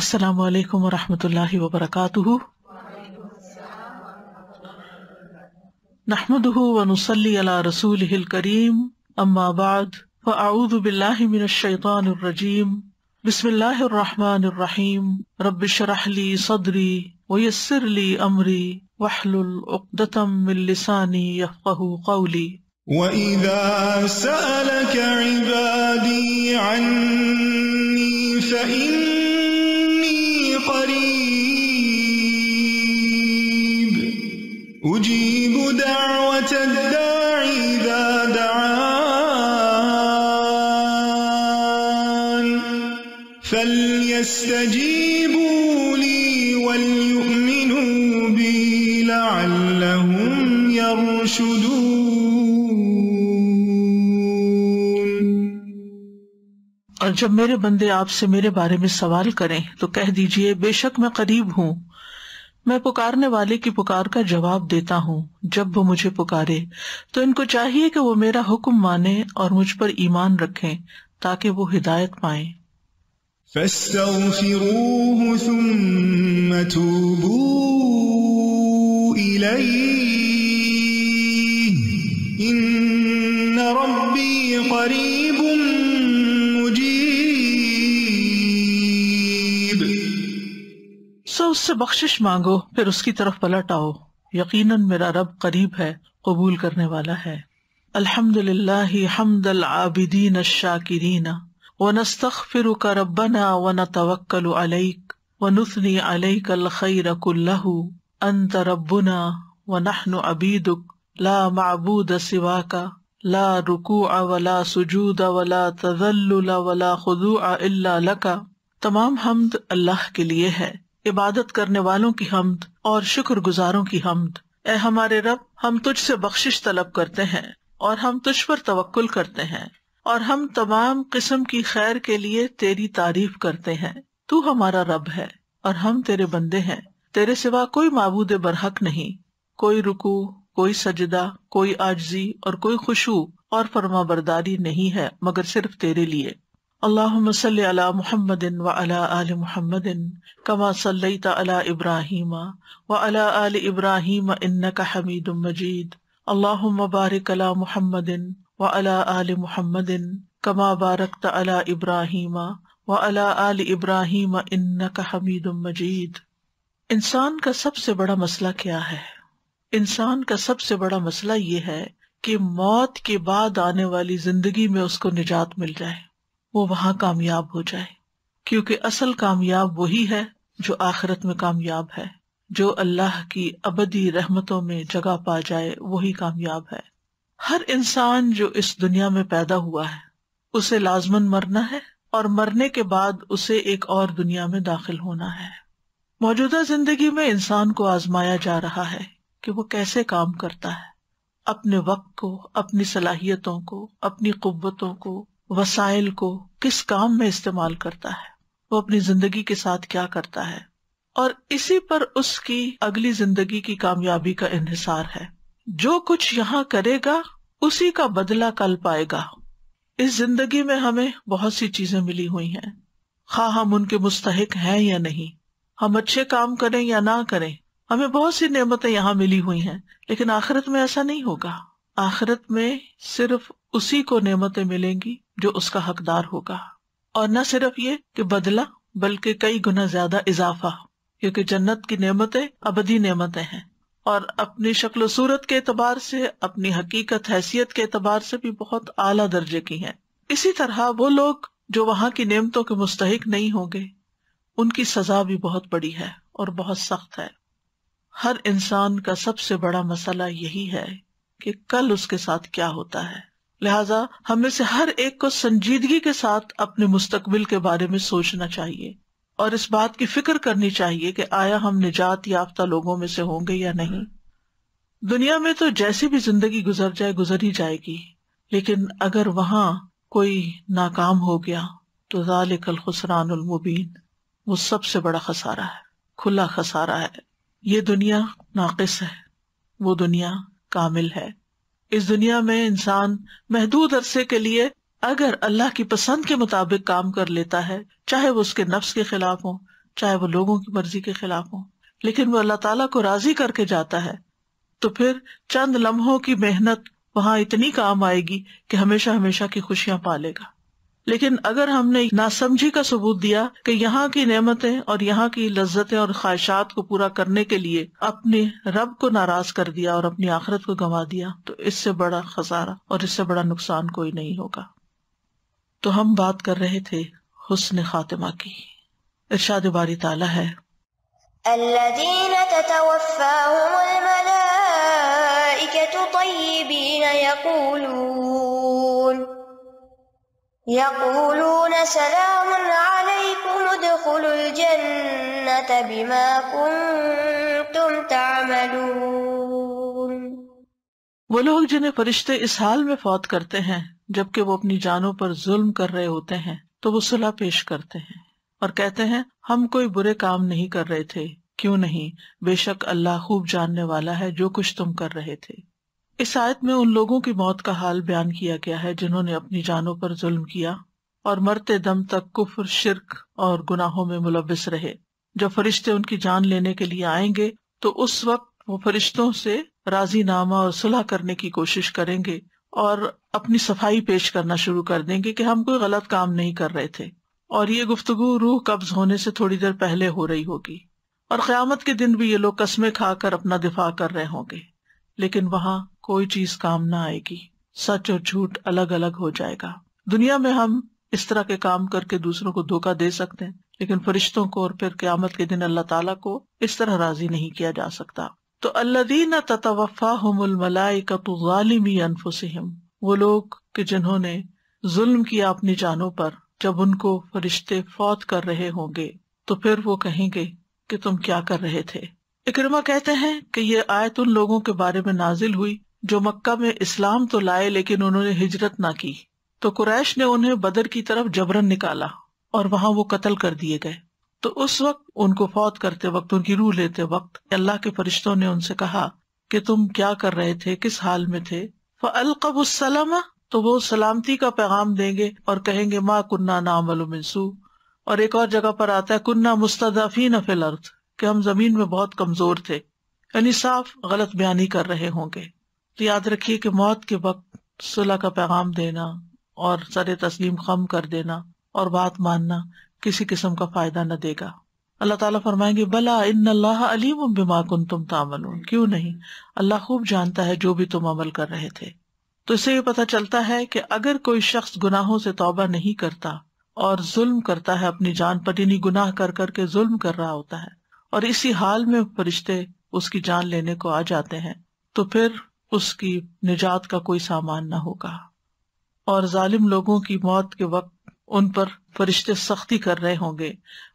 السلام علیکم ورحمۃ اللہ وبرکاتہ۔ نحمده ونصلی علی رسولہ الکریم، اما بعد فاعوذ باللہ من الشیطان الرجیم، بسم اللہ الرحمن الرحیم، رب اشرح لی صدری ویسر لی امری واحلل عقدۃ من لسانی یفقہوا قولی۔ وَإِذَا سَأَلَكَ عِبَادِي عَنِّي فَإِنِّي قَرِيبٌ أُجِيبُ دَعْوَةَ الدَّاعِ إِذَا دَعَانِ فَلْيَسْتَجِيبُوا لِي وَلْيُؤْمِنُوا بِي لَعَلَّهُمْ يَرْشُدُونَ۔ اور جب میرے بندے آپ سے میرے بارے میں سوال کریں تو کہہ دیجئے، بے شک میں قریب ہوں، میں پکارنے والے کی پکار کا جواب دیتا ہوں۔ جب وہ مجھے پکارے تو ان کو چاہیے کہ وہ میرا حکم مانیں اور مجھ پر ایمان رکھیں تاکہ وہ ہدایت پائیں۔ فَاسْتَغْفِرُوهُ ثُمَّ تُوبُوا إِلَيْهِ إِنَّ رَبِّي قَرِيبٌ مُجِيبٌ۔ سو اس سے بخشش مانگو، پھر اس کی طرف پلٹ آؤ، یقیناً میرا رب قریب ہے، قبول کرنے والا ہے۔ الحمدللہ حمد العابدین الشاکرین، ونستغفرک ربنا ونتوکل علیک، ونثنی علیک الخیر کلہ، انت ربنا ونحن عبیدک، لا معبود سواک، لا رکوع ولا سجود ولا تذلل ولا خضوع الا لک۔ تمام حمد اللہ کے لیے ہے، عبادت کرنے والوں کی حمد اور شکر گزاروں کی حمد۔ اے ہمارے رب، ہم تجھ سے بخشش طلب کرتے ہیں اور ہم تجھ پر توکل کرتے ہیں، اور ہم تمام قسم کی خیر کے لیے تیری تعریف کرتے ہیں۔ تو ہمارا رب ہے اور ہم تیرے بندے ہیں، تیرے سوا کوئی معبود برحق نہیں، کوئی رکوع، کوئی سجدہ، کوئی عاجزی اور کوئی خشوع اور فرما برداری نہیں ہے مگر صرف تیرے لیے۔ اللہم صلی علی محمد وعلی آل محمد کما صلیت علی ابراہیم وعلی آل ابراہیم انک حمید مجید۔ اللہم بارک علی محمد وعلی آل محمد کما بارکت علی ابراہیم وعلی آل ابراہیم انک حمید مجید۔ انسان کا سب سے بڑا مسئلہ کیا ہے؟ انسان کا سب سے بڑا مسئلہ یہ ہے کہ موت کے بعد آنے والی زندگی میں اس کو نجات مل جائے، وہ وہاں کامیاب ہو جائے، کیونکہ اصل کامیاب وہی ہے جو آخرت میں کامیاب ہے، جو اللہ کی ابدی رحمتوں میں جگہ پا جائے وہی کامیاب ہے۔ ہر انسان جو اس دنیا میں پیدا ہوا ہے اسے لازماً مرنا ہے، اور مرنے کے بعد اسے ایک اور دنیا میں داخل ہونا ہے۔ موجودہ زندگی میں انسان کو آزمایا جا رہا ہے کہ وہ کیسے کام کرتا ہے، اپنے وقت کو، اپنی صلاحیتوں کو، اپنی قوتوں کو، وسائل کو کس کام میں استعمال کرتا ہے، وہ اپنی زندگی کے ساتھ کیا کرتا ہے، اور اسی پر اس کی اگلی زندگی کی کامیابی کا انحصار ہے۔ جو کچھ یہاں کرے گا اسی کا بدلہ کل پائے گا۔ اس زندگی میں ہمیں بہت سی چیزیں ملی ہوئی ہیں، خواہ ہم ان کے مستحق ہیں یا نہیں، ہم اچھے کام کریں یا نہ کریں، ہمیں بہت سی نعمتیں یہاں ملی ہوئی ہیں، لیکن آخرت میں ایسا نہیں ہوگا۔ آخرت میں صرف اسی کو نعمتیں ملیں گی جو اس کا حقدار ہوگا، اور نہ صرف یہ کہ بدلہ بلکہ کئی گنا زیادہ اضافہ، کیونکہ جنت کی نعمتیں ابدی نعمتیں ہیں، اور اپنی شکل و صورت کے اعتبار سے، اپنی حقیقت حیثیت کے اعتبار سے بھی بہت اعلیٰ درجے کی ہیں۔ اسی طرح وہ لوگ جو وہاں کی نعمتوں کے مستحق نہیں ہوں گے، ان کی سزا بھی بہت بڑی ہے اور بہت سخت ہے۔ ہر انسان کا سب سے بڑا مسئلہ یہی ہے کہ کل اس کے ساتھ کیا ہوتا ہے، لہذا ہم میں سے ہر ایک کو سنجیدگی کے ساتھ اپنے مستقبل کے بارے میں سوچنا چاہیے، اور اس بات کی فکر کرنی چاہیے کہ آیا ہم نجات یافتہ لوگوں میں سے ہوں گے یا نہیں۔ دنیا میں تو جیسی بھی زندگی گزر جائے گزر ہی جائے گی، لیکن اگر وہاں کوئی ناکام ہو گیا تو ذالک الخسران المبین، وہ سب سے بڑا خسارہ ہے، کھلا خسارہ ہے۔ یہ دنیا ناقص ہے، وہ دنیا کامل ہے۔ اس دنیا میں انسان محدود عرصے کے لیے اگر اللہ کی پسند کے مطابق کام کر لیتا ہے، چاہے وہ اس کے نفس کے خلاف ہو، چاہے وہ لوگوں کی مرضی کے خلاف ہوں، لیکن وہ اللہ تعالیٰ کو راضی کر کے جاتا ہے تو پھر چند لمحوں کی محنت وہاں اتنی کام آئے گی کہ ہمیشہ ہمیشہ کی خوشیاں پالے گا۔ لیکن اگر ہم نے ناسمجھی کا ثبوت دیا کہ یہاں کی نعمتیں اور یہاں کی لذتیں اور خواہشات کو پورا کرنے کے لیے اپنے رب کو ناراض کر دیا اور اپنی آخرت کو گنوا دیا، تو اس سے بڑا خسارہ اور اس سے بڑا نقصان کوئی نہیں ہوگا۔ تو ہم بات کر رہے تھے حسن خاتمہ کی۔ ارشاد باری تعالیٰ ہے الذين تتوفاهم الملائكة طيبين يقولون سلام عليكم ادخلوا الجنة بما كنتم تعملون۔ وہ لوگ جنہیں فرشتے اس حال میں فوت کرتے ہیں جبکہ وہ اپنی جانوں پر ظلم کر رہے ہوتے ہیں تو وہ صلح پیش کرتے ہیں اور کہتے ہیں ہم کوئی برے کام نہیں کر رہے تھے، کیوں نہیں، بے شک اللہ خوب جاننے والا ہے جو کچھ تم کر رہے تھے۔ اس آیت میں ان لوگوں کی موت کا حال بیان کیا گیا ہے جنہوں نے اپنی جانوں پر ظلم کیا اور مرتے دم تک کفر، شرک اور گناہوں میں ملوث رہے۔ جب فرشتے ان کی جان لینے کے لیے آئیں گے تو اس وقت وہ فرشتوں سے راضی نامہ اور صلح کرنے کی کوشش کریں گے اور اپنی صفائی پیش کرنا شروع کر دیں گے کہ ہم کوئی غلط کام نہیں کر رہے تھے، اور یہ گفتگو روح قبض ہونے سے تھوڑی دیر پہلے ہو رہی ہوگی، اور قیامت کے دن بھی یہ لوگ قسمیں کھا کر اپنا دفاع کر رہے ہوں گے، لیکن وہاں کوئی چیز کام نہ آئے گی، سچ اور جھوٹ الگ الگ ہو جائے گا۔ دنیا میں ہم اس طرح کے کام کر کے دوسروں کو دھوکہ دے سکتے ہیں، لیکن فرشتوں کو اور پھر قیامت کے دن اللہ تعالیٰ کو اس طرح راضی نہیں کیا جا سکتا۔ تو الذین تتوفاہم الملائکۃ ظالمی انفسہم، وہ لوگ کہ جنہوں نے ظلم کیا اپنی جانوں پر، جب ان کو فرشتے فوت کر رہے ہوں گے تو پھر وہ کہیں گے کہ تم کیا کر رہے تھے۔ اکرمہ کہتے ہیں کہ یہ آیت ان لوگوں کے بارے میں نازل ہوئی جو مکہ میں اسلام تو لائے لیکن انہوں نے ہجرت نہ کی، تو قریش نے انہیں بدر کی طرف جبرن نکالا اور وہاں وہ قتل کر دیے گئے۔ تو اس وقت ان کو فوت کرتے وقت، ان کی روح لیتے وقت، اللہ کے فرشتوں نے ان سے کہا کہ تم کیا کر رہے تھے، کس حال میں تھے؟ فَأَلْقَوْا السَّلَامَ، تو وہ سلامتی کا پیغام دیں گے اور کہیں گے ما کننا نعمل من سوء۔ اور ایک اور جگہ پر آتا ہے کننا مستضعفین فی الارض، کہ ہم زمین میں بہت کمزور تھے، یعنی صاف غلط بیانی کر رہے ہوں گے۔ تو یاد رکھیے کہ موت کے وقت صلح کا پیغام دینا اور سر تسلیم خم کر دینا اور بات ماننا کسی قسم کا فائدہ نہ دے گا۔ اللہ تعالیٰ فرمائیں گے بلا ان اللہ علیم بما کنتم تعملون، کیوں نہیں، اللہ خوب جانتا ہے جو بھی تم عمل کر رہے تھے۔ تو اس سے یہ پتہ چلتا ہے کہ اگر کوئی شخص گناہوں سے توبہ نہیں کرتا اور ظلم کرتا ہے اپنی جان پر، یعنی گناہ کر کر کے ظلم کر رہا ہوتا ہے، اور اسی حال میں فرشتے اس کی جان لینے کو آ جاتے ہیں، تو پھر اس کی نجات کا کوئی سامان نہ ہوگا۔ اور ظالم لوگوں کی موت کے وقت ان پر فرشتے سختی کر رہے ہوں گے۔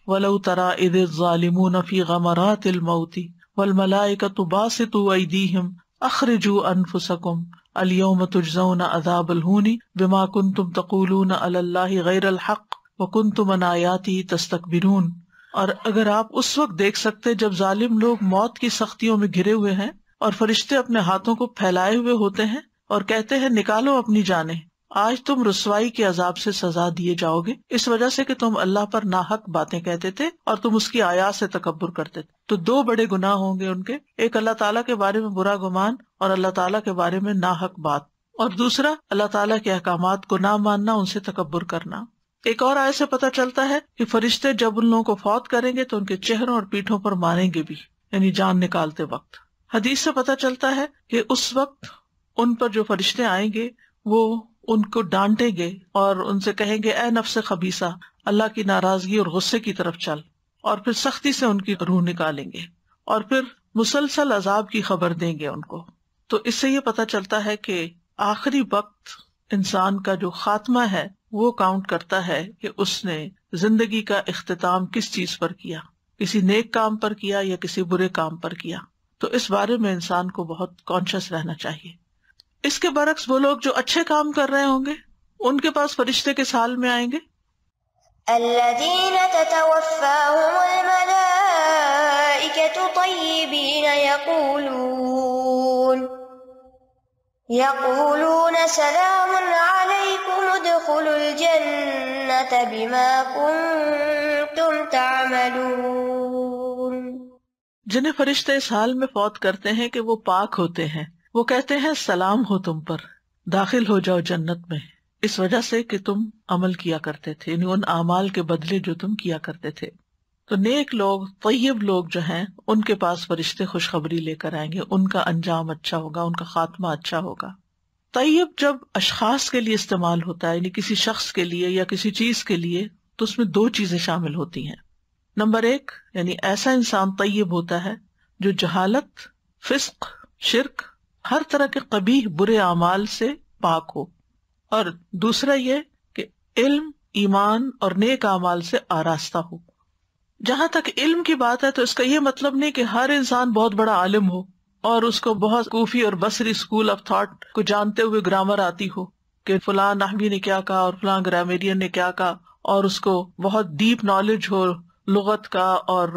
وَلَوْ تَرَىٰ إِذِ الظَّالِمُونَ فِي غَمَرَاتِ الْمَوْتِ وَالْمَلَائِكَةُ بَاسِطُو أَيْدِيهِمْ أَخْرِجُوا أَنفُسَكُمْ الْيَوْمَ تُجْزَوْنَ عَذَابَ الْهُونِ بِمَا كُنتُمْ تَقُولُونَ عَلَى اللَّهِ غَيْرَ الْحَقِّ وَكُنتُمْ عَنْ آيَاتِهِ تَسْتَكْبِرُونَ۔ اور اگر آپ اس وقت دیکھ سکتے جب ظالم لوگ موت کی سختیوں میں گھرے ہوئے ہیں اور فرشتے اپنے ہاتھوں کو پھیلائے ہوئے ہوتے ہیں اور کہتے ہیں نکالو اپنی جانیں، آج تم رسوائی کے عذاب سے سزا دیے جاؤ گے اس وجہ سے کہ تم اللہ پر ناحق باتیں کہتے تھے اور تم اس کی آیات سے تکبر کرتے تھے۔ تو دو بڑے گناہ ہوں گے ان کے، ایک اللہ تعالیٰ کے بارے میں برا گمان اور اللہ تعالیٰ کے بارے میں ناحق بات، اور دوسرا اللہ تعالیٰ کے احکامات کو نہ ماننا، ان سے تکبر کرنا۔ ایک اور آیت سے پتہ چلتا ہے کہ فرشتے جب ان لوگوں کو فوت کریں گے تو ان کے چہروں اور پیٹھوں پر ماریں گے بھی، یعنی جان نکالتے وقت۔ حدیث سے پتہ چلتا ہے کہ اس وقت ان پر جو فرشتے آئیں گے وہ ان کو ڈانٹیں گے اور ان سے کہیں گے اے نفس خبیثہ، اللہ کی ناراضگی اور غصے کی طرف چل، اور پھر سختی سے ان کی روح نکالیں گے اور پھر مسلسل عذاب کی خبر دیں گے ان کو۔ تو اس سے یہ پتہ چلتا ہے کہ آخری وقت انسان کا جو خاتمہ ہے وہ کاؤنٹ کرتا ہے کہ اس نے زندگی کا اختتام کس چیز پر کیا، کسی نیک کام پر کیا یا کسی برے کام پر کیا۔ تو اس بارے میں انسان کو بہت کانشیس رہنا چاہیے۔ اس کے برعکس وہ لوگ جو اچھے کام کر رہے ہوں گے ان کے پاس فرشتے کس حال میں آئیں گے؟ الذین تتوفاہم الملائکۃ طیبین یقولون سلام علیکم ادخلوا الجنة بما کنتم تعملون۔ يعملون. جنہیں فرشتے اس حال میں فوت کرتے ہیں کہ وہ پاک ہوتے ہیں، وہ کہتے ہیں سلام ہو تم پر، داخل ہو جاؤ جنت میں، اس وجہ سے کہ تم عمل کیا کرتے تھے، یعنی ان اعمال کے بدلے جو تم کیا کرتے تھے. تو نیک لوگ، طیب لوگ جو ہیں، ان کے پاس فرشتے خوشخبری لے کر آئیں گے، ان کا انجام اچھا ہوگا، ان کا خاتمہ اچھا ہوگا. طیب جب اشخاص کے لیے استعمال ہوتا ہے، یعنی کسی شخص کے لیے یا کسی چیز کے لیے، تو اس میں دو چیزیں شامل ہوتی ہیں. نمبر ایک، یعنی ایسا انسان طیب ہوتا ہے جو جہالت، فسق، شرک، ہر طرح کے قبیح برے اعمال سے پاک ہو. اور دوسرا یہ کہ علم، ایمان اور نیک اعمال سے آراستہ ہو. جہاں تک علم کی بات ہے تو اس کا یہ مطلب نہیں کہ ہر انسان بہت بڑا عالم ہو اور اس کو بہت کوفی اور بصری اسکول آف تھاٹ کو جانتے ہوئے گرامر آتی ہو کہ فلاں نحوی نے کیا کہا اور فلاں گرامیرین نے کیا کہا، اور اس کو بہت ڈیپ نالج ہو لغت کا اور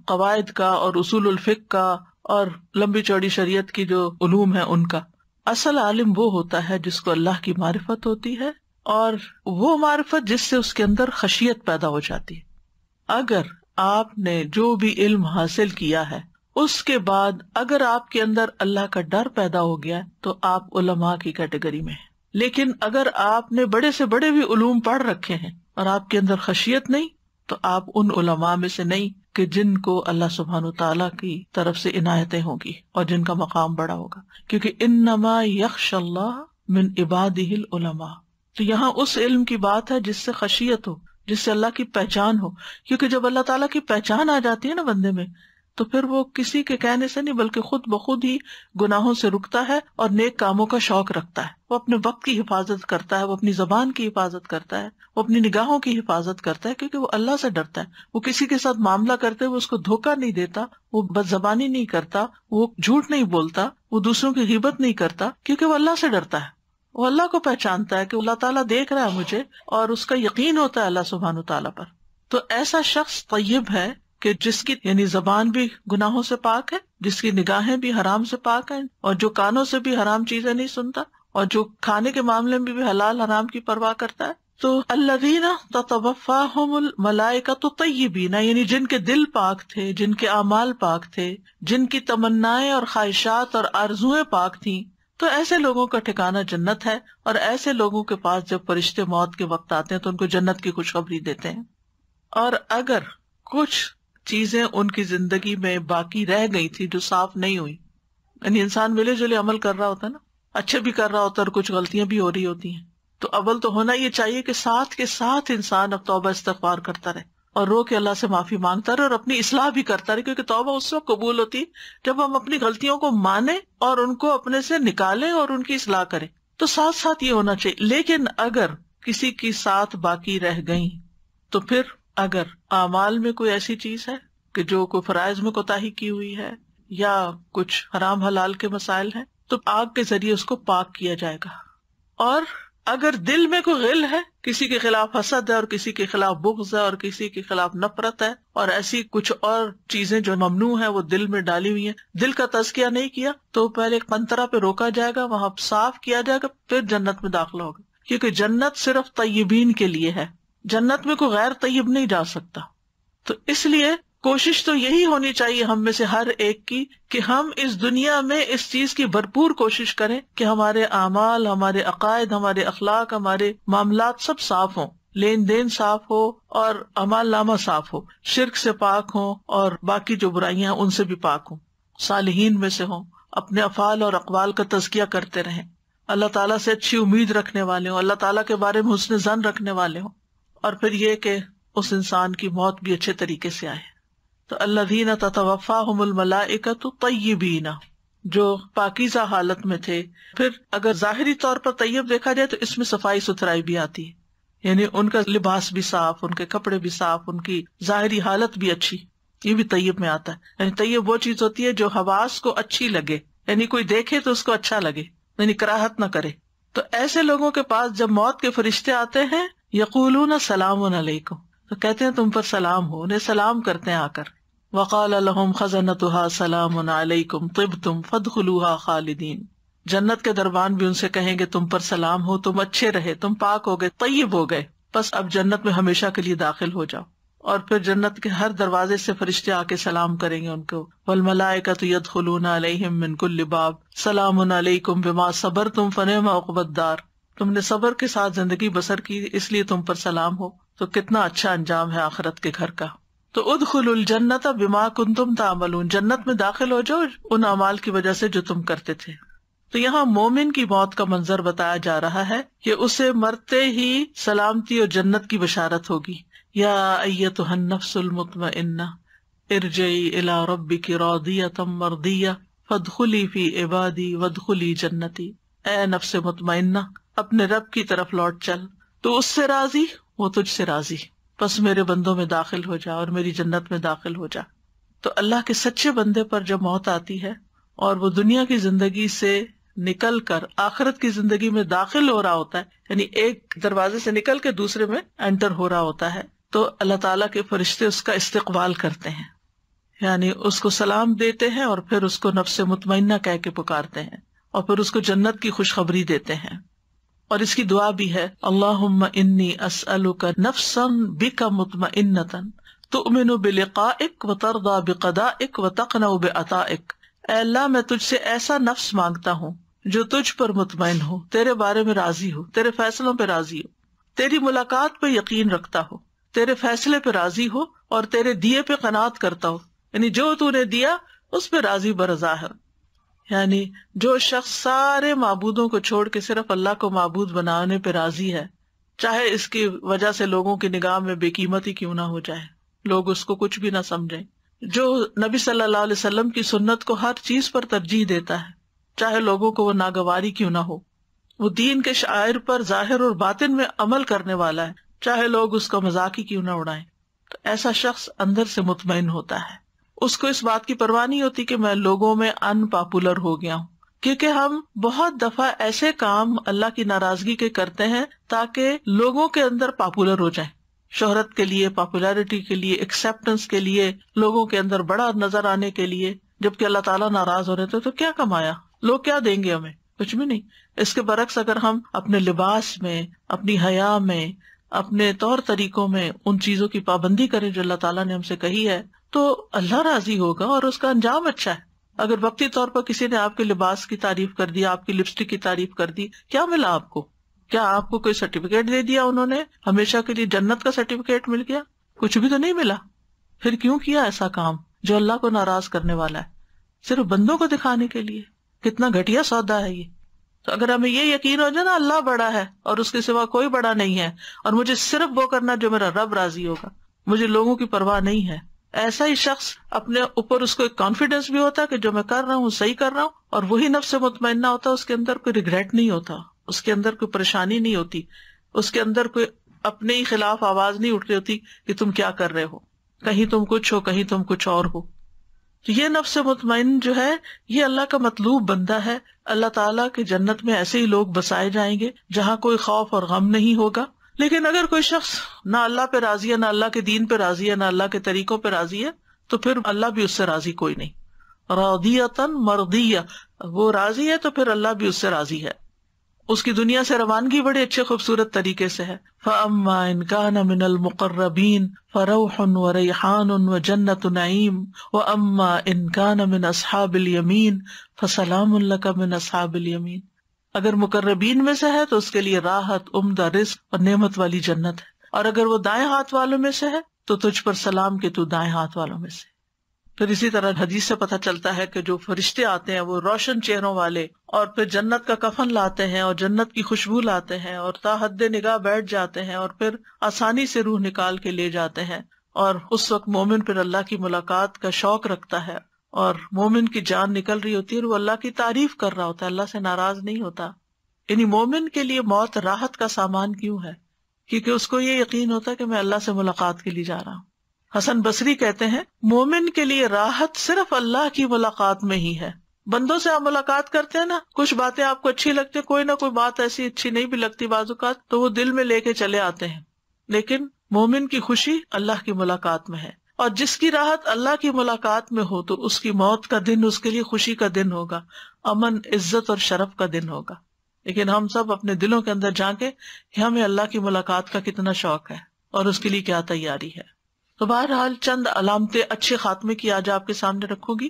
قواعد کا اور اصول الفقہ کا اور لمبی چوڑی شریعت کی جو علوم ہیں ان کا. اصل عالم وہ ہوتا ہے جس کو اللہ کی معرفت ہوتی ہے، اور وہ معرفت جس سے اس کے اندر خشیت پیدا ہو جاتی ہے. اگر آپ نے جو بھی علم حاصل کیا ہے اس کے بعد اگر آپ کے اندر اللہ کا ڈر پیدا ہو گیا تو آپ علماء کی کیٹیگری میں ہیں. لیکن اگر آپ نے بڑے سے بڑے بھی علوم پڑھ رکھے ہیں اور آپ کے اندر خشیت نہیں، تو آپ ان علماء میں سے نہیں کہ جن کو اللہ سبحانہ تعالیٰ کی طرف سے عنایتیں ہوں گی اور جن کا مقام بڑا ہوگا. کیونکہ انما یخشى اللہ من عبادہ العلماء. تو یہاں اس علم کی بات ہے جس سے خشیت ہو، جس سے اللہ کی پہچان ہو. کیونکہ جب اللہ تعالیٰ کی پہچان آ جاتی ہے نا بندے میں، تو پھر وہ کسی کے کہنے سے نہیں بلکہ خود بخود ہی گناہوں سے رکتا ہے اور نیک کاموں کا شوق رکھتا ہے. وہ اپنے وقت کی حفاظت کرتا ہے، وہ اپنی زبان کی حفاظت کرتا ہے، وہ اپنی نگاہوں کی حفاظت کرتا ہے، کیونکہ وہ اللہ سے ڈرتا ہے. وہ کسی کے ساتھ معاملہ کرتے ہوئے اس کو دھوکہ نہیں دیتا، وہ بد زبانی نہیں کرتا، وہ جھوٹ نہیں بولتا، وہ دوسروں کی غیبت نہیں کرتا، کیونکہ وہ اللہ سے ڈرتا ہے. وہ اللہ کو پہچانتا ہے کہ اللہ تعالیٰ دیکھ رہا ہے مجھے، اور اس کا یقین ہوتا ہے اللہ سبحانہ تعالیٰ پر. تو ایسا شخص طیب ہے کہ جس کی یعنی زبان بھی گناہوں سے پاک ہے، جس کی نگاہیں بھی حرام سے پاک ہیں، اور جو کانوں سے بھی حرام چیزیں نہیں سنتا، اور جو کھانے کے معاملے میں بھی حلال حرام کی پرواہ کرتا ہے. تو الذین تتوفاہم الملائکۃ طیبین، یعنی جن کے دل پاک تھے، جن کے اعمال پاک تھے، جن کی تمنائیں اور خواہشات اور آرزوئیں پاک تھیں، تو ایسے لوگوں کا ٹھکانہ جنت ہے. اور ایسے لوگوں کے پاس جب فرشتے موت کے وقت آتے ہیں تو ان کو جنت کی خوشخبری دیتے ہیں. اور اگر کچھ چیزیں ان کی زندگی میں باقی رہ گئی تھی جو صاف نہیں ہوئی، یعنی انسان ملے جلے عمل کر رہا ہوتا ہے نا، اچھے بھی کر رہا ہوتا ہے اور کچھ غلطیاں بھی ہو رہی ہوتی ہیں، تو اول تو ہونا یہ چاہیے کہ ساتھ کے ساتھ انسان اب توبہ استغفار کرتا رہے اور رو کے اللہ سے معافی مانگتا رہے اور اپنی اصلاح بھی کرتا رہے. کیونکہ توبہ اس وقت قبول ہوتی جب ہم اپنی غلطیوں کو مانیں اور ان کو اپنے سے نکالیں اور ان کی اصلاح کریں. تو ساتھ ساتھ یہ ہونا چاہیے. لیکن اگر کسی کی ساتھ باقی رہ گئی، تو پھر اگر اعمال میں کوئی ایسی چیز ہے کہ جو کوئی فرائض میں کوتاہی کی ہوئی ہے یا کچھ حرام حلال کے مسائل ہیں، تو آگ کے ذریعے اس کو پاک کیا جائے گا. اور اگر دل میں کوئی غل ہے، کسی کے خلاف حسد ہے اور کسی کے خلاف بغض ہے اور کسی کے خلاف نفرت ہے اور ایسی کچھ اور چیزیں جو ممنوع ہیں وہ دل میں ڈالی ہوئی ہیں، دل کا تزکیہ نہیں کیا، تو پہلے قنطرہ پہ روکا جائے گا، وہاں صاف کیا جائے گا، پھر جنت میں داخلہ ہوگا. کیونکہ جنت صرف طیبین کے لیے ہے، جنت میں کوئی غیر طیب نہیں جا سکتا. تو اس لیے کوشش تو یہی ہونی چاہیے ہم میں سے ہر ایک کی کہ ہم اس دنیا میں اس چیز کی بھرپور کوشش کریں کہ ہمارے اعمال، ہمارے عقائد، ہمارے اخلاق، ہمارے معاملات سب صاف ہوں، لین دین صاف ہو اور اعمال نامہ صاف ہو، شرک سے پاک ہوں اور باقی جو برائیاں ہیں ان سے بھی پاک ہوں، صالحین میں سے ہوں، اپنے افعال اور اقوال کا تزکیہ کرتے رہیں، اللہ تعالیٰ سے اچھی امید رکھنے والے ہوں، اللہ تعالیٰ کے بارے میں حسن ظن رکھنے والے ہوں. اور پھر یہ کہ اس انسان کی موت بھی اچھے طریقے سے آئے. تو الذین تتوفاہم الملائکۃ طیبین، جو پاکیزہ حالت میں تھے. پھر اگر ظاہری طور پر طیب دیکھا جائے تو اس میں صفائی ستھرائی بھی آتی ہے، یعنی ان کا لباس بھی صاف، ان کے کپڑے بھی صاف، ان کی ظاہری حالت بھی اچھی، یہ بھی طیب میں آتا ہے. یعنی طیب وہ چیز ہوتی ہے جو حواس کو اچھی لگے، یعنی کوئی دیکھے تو اس کو اچھا لگے، یعنی کراہت نہ کرے. تو ایسے لوگوں کے پاس جب موت کے فرشتے آتے ہیں، یقولون سلام علیکم، تو کہتے ہیں تم پر سلام ہو، انہیں سلام کرتے ہیں آ کر. وقال لهم خزنتها سلام علیکم طبتم فادخلوها خالدین، جنت کے دربان بھی ان سے کہیں گے تم پر سلام ہو، تم اچھے رہے، تم پاک ہو گئے، طیب ہو گئے، بس اب جنت میں ہمیشہ کے لیے داخل ہو جاؤ. اور پھر جنت کے ہر دروازے سے فرشتے آ کے سلام کریں گے ان کو. والملائکۃ یدخلون علیہم من کل باب سلام علیکم بما صبرتم فنعم عقبی الدار. تم نے صبر کے ساتھ زندگی بسر کی اس لیے تم پر سلام ہو. تو کتنا اچھا انجام ہے آخرت کے گھر کا. تو ادخلوا الجنۃ بما کنتم تعملون، جنت میں داخل ہو جاؤ ان اعمال کی وجہ سے جو تم کرتے تھے. تو یہاں مومن کی موت کا منظر بتایا جا رہا ہے کہ اسے مرتے ہی سلامتی اور جنت کی بشارت ہوگی. یا ایتھا النفس المطمئنہ ارجعی الی ربک راضیۃ مرضیہ فادخلی فی عبادی وادخلی جنتی. اے نفس مطمئنہ اپنے رب کی طرف لوٹ چل، تو اس سے راضی وہ تجھ سے راضی، پس میرے بندوں میں داخل ہو جا اور میری جنت میں داخل ہو جا. تو اللہ کے سچے بندے پر جب موت آتی ہے اور وہ دنیا کی زندگی سے نکل کر آخرت کی زندگی میں داخل ہو رہا ہوتا ہے، یعنی ایک دروازے سے نکل کے دوسرے میں انٹر ہو رہا ہوتا ہے، تو اللہ تعالیٰ کے فرشتے اس کا استقبال کرتے ہیں، یعنی اس کو سلام دیتے ہیں اور پھر اس کو نفس مطمئنہ کہہ کے پکارتے ہیں اور پھر اس کو جنت کی خوشخبری دیتے ہیں. اور اس کی دعا بھی ہے اللہم انی اسألک نفسا بک مطمئنۃ تؤمن بلقائک وترضی بقضائک وتقنع بعطائک. اے اللہ میں تجھ سے ایسا نفس مانگتا ہوں جو تجھ پر مطمئن ہو، تیرے بارے میں راضی ہو، تیرے فیصلوں پہ راضی ہو، تیری ملاقات پہ یقین رکھتا ہو، تیرے فیصلے پہ راضی ہو اور تیرے دیے پہ قناعت کرتا ہو، یعنی جو تو نے دیا اس پہ راضی برضا ہے. یعنی جو شخص سارے معبودوں کو چھوڑ کے صرف اللہ کو معبود بنانے پہ راضی ہے، چاہے اس کی وجہ سے لوگوں کی نگاہ میں بے قیمتی کیوں نہ ہو جائے، لوگ اس کو کچھ بھی نہ سمجھیں، جو نبی صلی اللہ علیہ وسلم کی سنت کو ہر چیز پر ترجیح دیتا ہے، چاہے لوگوں کو وہ ناگواری کیوں نہ ہو، وہ دین کے شعائر پر ظاہر اور باطن میں عمل کرنے والا ہے، چاہے لوگ اس کا مذاق ہی کیوں نہ اڑائیں، تو ایسا شخص اندر سے مطمئن ہوتا ہے. اس کو اس بات کی پرواہ نہیں ہوتی کہ میں لوگوں میں ان پاپولر ہو گیا ہوں، کیونکہ ہم بہت دفعہ ایسے کام اللہ کی ناراضگی کے کرتے ہیں تاکہ لوگوں کے اندر پاپولر ہو جائیں، شہرت کے لیے، پاپولیرٹی کے لیے، ایکسیپٹنس کے لیے، لوگوں کے اندر بڑا نظر آنے کے لیے. جبکہ اللہ تعالیٰ ناراض ہو رہے تھے تو کیا کمایا، لوگ کیا دیں گے ہمیں، کچھ بھی نہیں. اس کے برعکس اگر ہم اپنے لباس میں، اپنی حیا میں، اپنے طور طریقوں میں ان چیزوں کی پابندی کریں جو اللہ تعالیٰ نے ہم سے کہی ہے، تو اللہ راضی ہوگا اور اس کا انجام اچھا ہے. اگر وقتی طور پر کسی نے آپ کے لباس کی تعریف کر دی، آپ کی لپسٹک کی تعریف کر دی، کیا ملا آپ کو؟ کیا آپ کو کوئی سرٹیفکیٹ دے دیا انہوں نے، ہمیشہ کے لیے جنت کا سرٹیفکیٹ مل گیا؟ کچھ بھی تو نہیں ملا. پھر کیوں کیا ایسا کام جو اللہ کو ناراض کرنے والا ہے، صرف بندوں کو دکھانے کے لیے؟ کتنا گھٹیا سودا ہے یہ. تو اگر ہمیں یہ یقین ہو جائے نا اللہ بڑا ہے اور اس کے سوا کوئی بڑا نہیں ہے، اور مجھے صرف وہ کرنا جو میرا رب راضی ہوگا، مجھے لوگوں کی پرواہ نہیں ہے، ایسا ہی شخص اپنے اوپر اس کو ایک کانفیڈینس بھی ہوتا ہے کہ جو میں کر رہا ہوں صحیح کر رہا ہوں، اور وہی نفس سے مطمئنہ ہوتا ہے، اس کے اندر کوئی ریگریٹ نہیں ہوتا، اس کے اندر کوئی پریشانی نہیں ہوتی، اس کے اندر کوئی اپنے ہی خلاف آواز نہیں اٹھ رہی ہوتی کہ تم کیا کر رہے ہو، کہیں تم کچھ ہو، کہیں تم کچھ اور ہو. تو یہ نفس مطمئن جو ہے یہ اللہ کا مطلوب بندہ ہے. اللہ تعالیٰ کے جنت میں ایسے ہی لوگ بسائے جائیں گے جہاں کوئی خوف اور غم نہیں ہوگا. لیکن اگر کوئی شخص نہ اللہ پہ راضی ہے، نہ اللہ کے دین پہ راضی ہے، نہ اللہ کے طریقوں پہ راضی ہے، تو پھر اللہ بھی اس سے راضی کوئی نہیں. راضیۃ مرضیہ، وہ راضی ہے تو پھر اللہ بھی اس سے راضی ہے. اس کی دنیا سے روانگی بڑے اچھے خوبصورت طریقے سے ہے. فَأَمَّا إِن كَانَ مِنَ الْمُقَرَّبِينَ فَرَوْحٌ وَرَيْحَانٌ وَجَنَّةُ نَعِيمٍ وَأَمَّا إِن كَانَ مِنْ أَصْحَابِ الْيَمِينِ فَسَلَامٌ لَكَ مِنْ أَصْحَابِ الْيَمِينِ. اگر مقربین میں سے ہے تو اس کے لیے راحت، عمدہ رزق اور نعمت والی جنت ہے، اور اگر وہ دائیں ہاتھ والوں میں سے ہے تو تجھ پر سلام کہ تو دائیں ہاتھ والوں میں سے. پھر اسی طرح حدیث سے پتہ چلتا ہے کہ جو فرشتے آتے ہیں وہ روشن چہروں والے، اور پھر جنت کا کفن لاتے ہیں اور جنت کی خوشبو لاتے ہیں اور تا حد نگاہ بیٹھ جاتے ہیں، اور پھر آسانی سے روح نکال کے لے جاتے ہیں. اور اس وقت مومن پھر اللہ کی ملاقات کا شوق رکھتا ہے، اور مومن کی جان نکل رہی ہوتی ہے اور وہ اللہ کی تعریف کر رہا ہوتا ہے، اللہ سے ناراض نہیں ہوتا. یعنی مومن کے لیے موت راحت کا سامان کیوں ہے؟ کیونکہ اس کو یہ یقین ہوتا ہے کہ میں اللہ سے ملاقات کے لیے جا رہا ہوں. حسن بصری کہتے ہیں مومن کے لیے راحت صرف اللہ کی ملاقات میں ہی ہے. بندوں سے آپ ملاقات کرتے ہیں نا، کچھ باتیں آپ کو اچھی لگتی ہیں، کوئی نہ کوئی بات ایسی اچھی نہیں بھی لگتی بعض اوقات، تو وہ دل میں لے کے چلے آتے ہیں. لیکن مومن کی خوشی اللہ کی ملاقات میں ہے، اور جس کی راحت اللہ کی ملاقات میں ہو تو اس کی موت کا دن اس کے لیے خوشی کا دن ہوگا، امن، عزت اور شرف کا دن ہوگا. لیکن ہم سب اپنے دلوں کے اندر جھانکیں کہ ہمیں اللہ کی ملاقات کا کتنا شوق ہے اور اس کے لیے کیا تیاری ہے. تو بہرحال چند علامتیں اچھے خاتمے کی آج آپ کے سامنے رکھوں گی.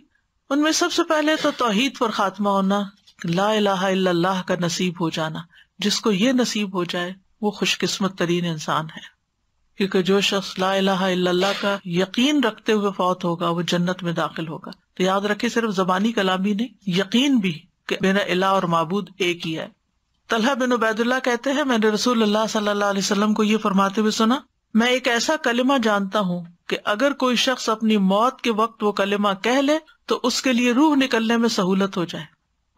ان میں سب سے پہلے تو توحید پر خاتمہ ہونا، لا الہ الا اللہ کا نصیب ہو جانا. جس کو یہ نصیب ہو جائے وہ خوش قسمت ترین انسان ہے، کیونکہ جو شخص لا الہ الا اللہ کا یقین رکھتے ہوئے فوت ہوگا وہ جنت میں داخل ہوگا. تو یاد رکھے صرف زبانی کلامی نہیں، یقین بھی کہ میرا الہ اور معبود ایک ہی ہے. طلحہ بن عبید اللہ کہتے ہیں میں نے رسول اللہ صلی اللہ علیہ وسلم کو یہ فرماتے ہوئے سنا، میں ایک ایسا کلمہ جانتا ہوں کہ اگر کوئی شخص اپنی موت کے وقت وہ کلمہ کہہ لے تو اس کے لیے روح نکلنے میں سہولت ہو جائے